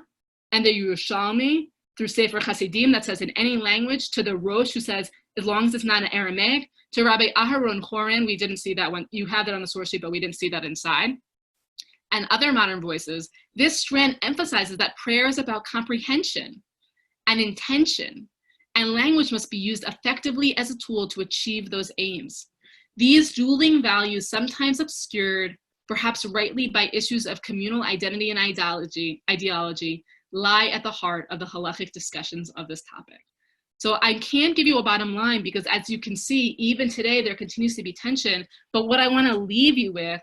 and the Urushami through Sefer Hasidim that says in any language, to the Rosh who says, as long as it's not in Aramaic, to Rabbi Aharon Horan, we didn't see that one. You have that on the source sheet, but we didn't see that inside. And other modern voices, this strand emphasizes that prayer is about comprehension and intention, and language must be used effectively as a tool to achieve those aims. These dueling values, sometimes obscured, perhaps rightly by issues of communal identity and ideology, lie at the heart of the halachic discussions of this topic. So I can't give you a bottom line because, as you can see, even today there continues to be tension, but what I want to leave you with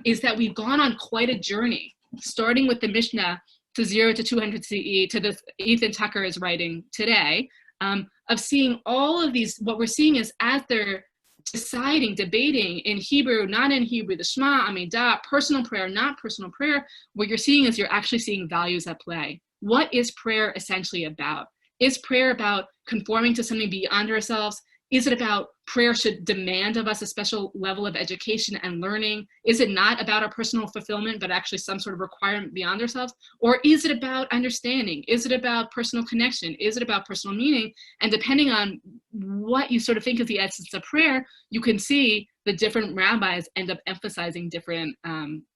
is that we've gone on quite a journey, starting with the Mishnah to 0 to 200 CE, to the Ethan Tucker is writing today, of seeing all of these, what we're seeing is as they're debating in Hebrew, not in Hebrew, the Shema, Amidah, personal prayer, not personal prayer, what you're seeing is you're actually seeing values at play. What is prayer essentially about? Is prayer about conforming to something beyond ourselves? Is it about prayer should demand of us a special level of education and learning? Is it not about our personal fulfillment, but actually some sort of requirement beyond ourselves? Or is it about understanding? Is it about personal connection? Is it about personal meaning? And depending on what you sort of think is the essence of prayer, you can see the different rabbis end up emphasizing different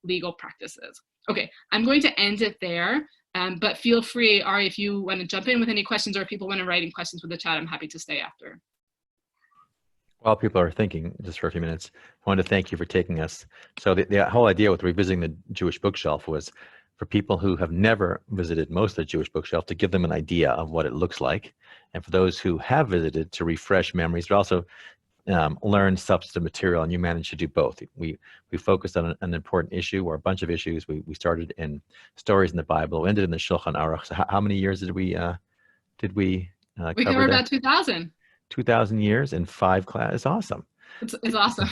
legal practices. Okay, I'm going to end it there, but feel free, Ari, if you want to jump in with any questions, or if people want to write in questions with the chat, I'm happy to stay after. While people are thinking, just for a few minutes, I wanted to thank you for taking us. So the whole idea with revisiting the Jewish bookshelf was for people who have never visited most of the Jewish bookshelf to give them an idea of what it looks like. And for those who have visited to refresh memories, but also learn substantive material, and you managed to do both. We focused on an important issue, or a bunch of issues. We started in stories in the Bible, ended in the Shulchan Aruch. So how many years did we cover? We covered about 2,000. 2,000 years in 5 classes. It's awesome. It's awesome.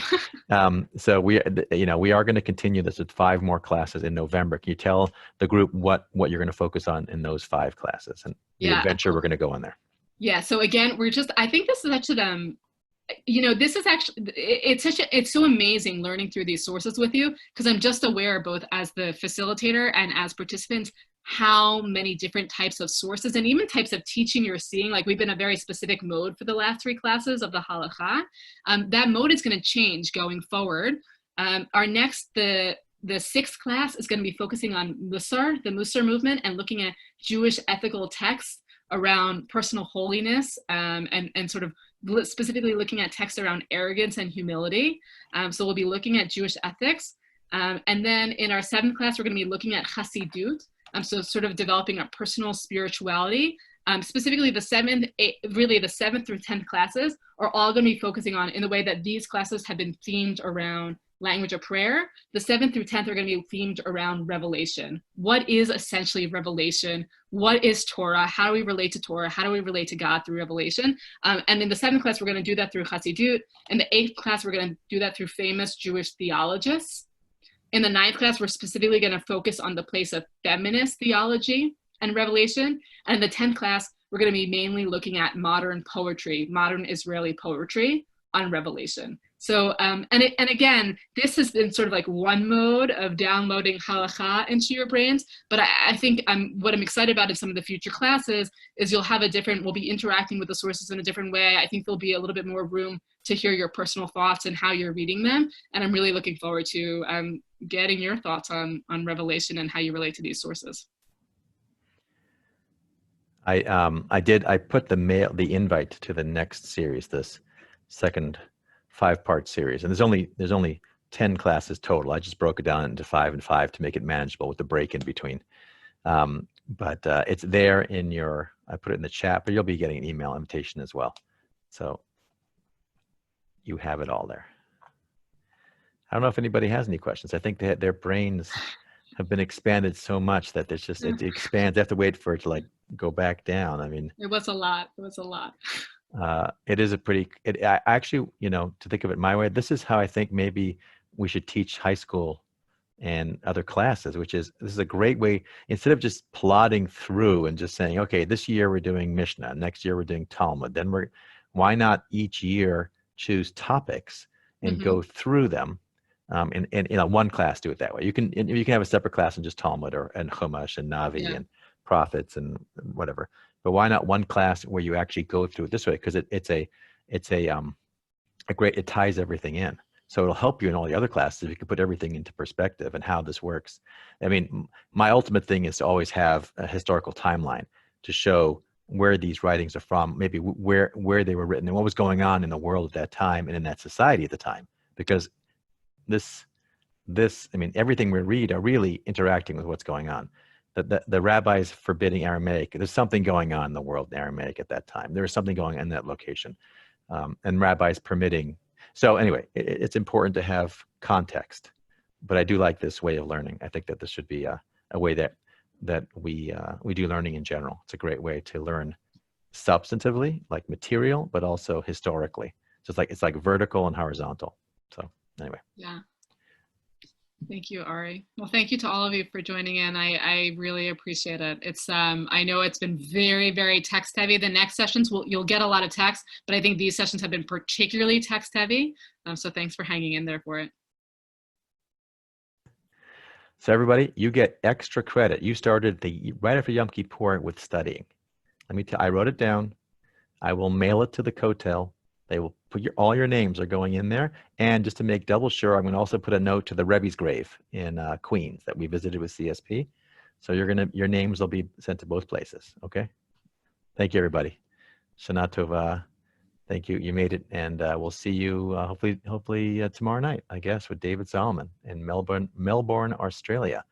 So we are going to continue this with 5 more classes in November. Can you tell the group what you're going to focus on in those 5 classes and the adventure we're going to go on there? Yeah. So again, I think this is actually this is actually, it's so amazing learning through these sources with you, because I'm just aware, both as the facilitator and as participants, how many different types of sources and even types of teaching you're seeing. Like, we've been a very specific mode for the last 3 classes of the Halakha. That mode is going to change going forward. Our next, the 6th class is going to be focusing on Musar, the Musar movement, and looking at Jewish ethical texts around personal holiness, and sort of specifically looking at texts around arrogance and humility. So we'll be looking at Jewish ethics. And then in our 7th class, we're going to be looking at Hasidut. So sort of developing a personal spirituality. Specifically the 7th through 10th classes are all going to be focusing on, in the way that these classes have been themed around language of prayer, the 7th through 10th are going to be themed around revelation. What is essentially revelation? What is Torah? How do we relate to Torah? How do we relate to God through revelation? And in the 7th class, we're going to do that through Hasidut. In the 8th class, we're going to do that through famous Jewish theologists. In the 9th class, we're specifically going to focus on the place of feminist theology and revelation. And in the 10th class, we're going to be mainly looking at modern poetry, modern Israeli poetry on revelation. So, and again, this has been sort of like one mode of downloading halakha into your brains. But I think what I'm excited about in some of the future classes is we'll be interacting with the sources in a different way. I think there'll be a little bit more room to hear your personal thoughts and how you're reading them. And I'm really looking forward to getting your thoughts on revelation and how you relate to these sources. I put the invite to the next series, this second 5-part series, and there's only 10 classes total. I just broke it down into 5 and 5 to make it manageable with the break in between. But it's there I put it in the chat, but you'll be getting an email invitation as well. So you have it all there. I don't know if anybody has any questions. I think their brains have been expanded so much that there's just, it expands. They have to wait for it to like go back down. I mean, it was a lot. It is actually, to think of it my way, this is how I think maybe we should teach high school and other classes, this is a great way, instead of just plodding through and just saying, okay, this year we're doing Mishnah, next year we're doing Talmud, why not each year choose topics and go through them, and one class do it that way. You can have a separate class in just Talmud and Chumash and Navi and prophets and whatever. But why not one class where you actually go through it this way? Because it ties everything in. So it'll help you in all the other classes if you can put everything into perspective and how this works. I mean, my ultimate thing is to always have a historical timeline to show where these writings are from, maybe where they were written and what was going on in the world at that time and in that society at the time. Because everything we read are really interacting with what's going on. The rabbis forbidding Aramaic, there's something going on in the world in Aramaic at that time. There was something going on in that location, and rabbis permitting. So anyway, it's important to have context, but I do like this way of learning. I think that this should be a way that we do learning in general. It's a great way to learn substantively, like material, but also historically. So it's like vertical and horizontal. So anyway. Yeah. Thank you, Ari. Well, thank you to all of you for joining in. I really appreciate it. It's I know it's been very, very text heavy. The next sessions you'll get a lot of text, but I think these sessions have been particularly text heavy. So thanks for hanging in there for it. So everybody, you get extra credit. You started right after Yom Kippur with studying. Let me tell I wrote it down. I will mail it to the Kotel. They will put all your names are going in there. And just to make double sure, I'm going to also put a note to the Rebbe's grave in Queens that we visited with CSP. So your names will be sent to both places. Okay. Thank you, everybody. Shana Tova. Thank you. You made it, and we'll see you hopefully tomorrow night, I guess, with David Solomon in Melbourne, Australia.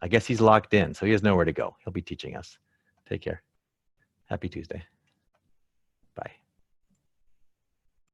I guess he's locked in, so he has nowhere to go. He'll be teaching us. Take care. Happy Tuesday.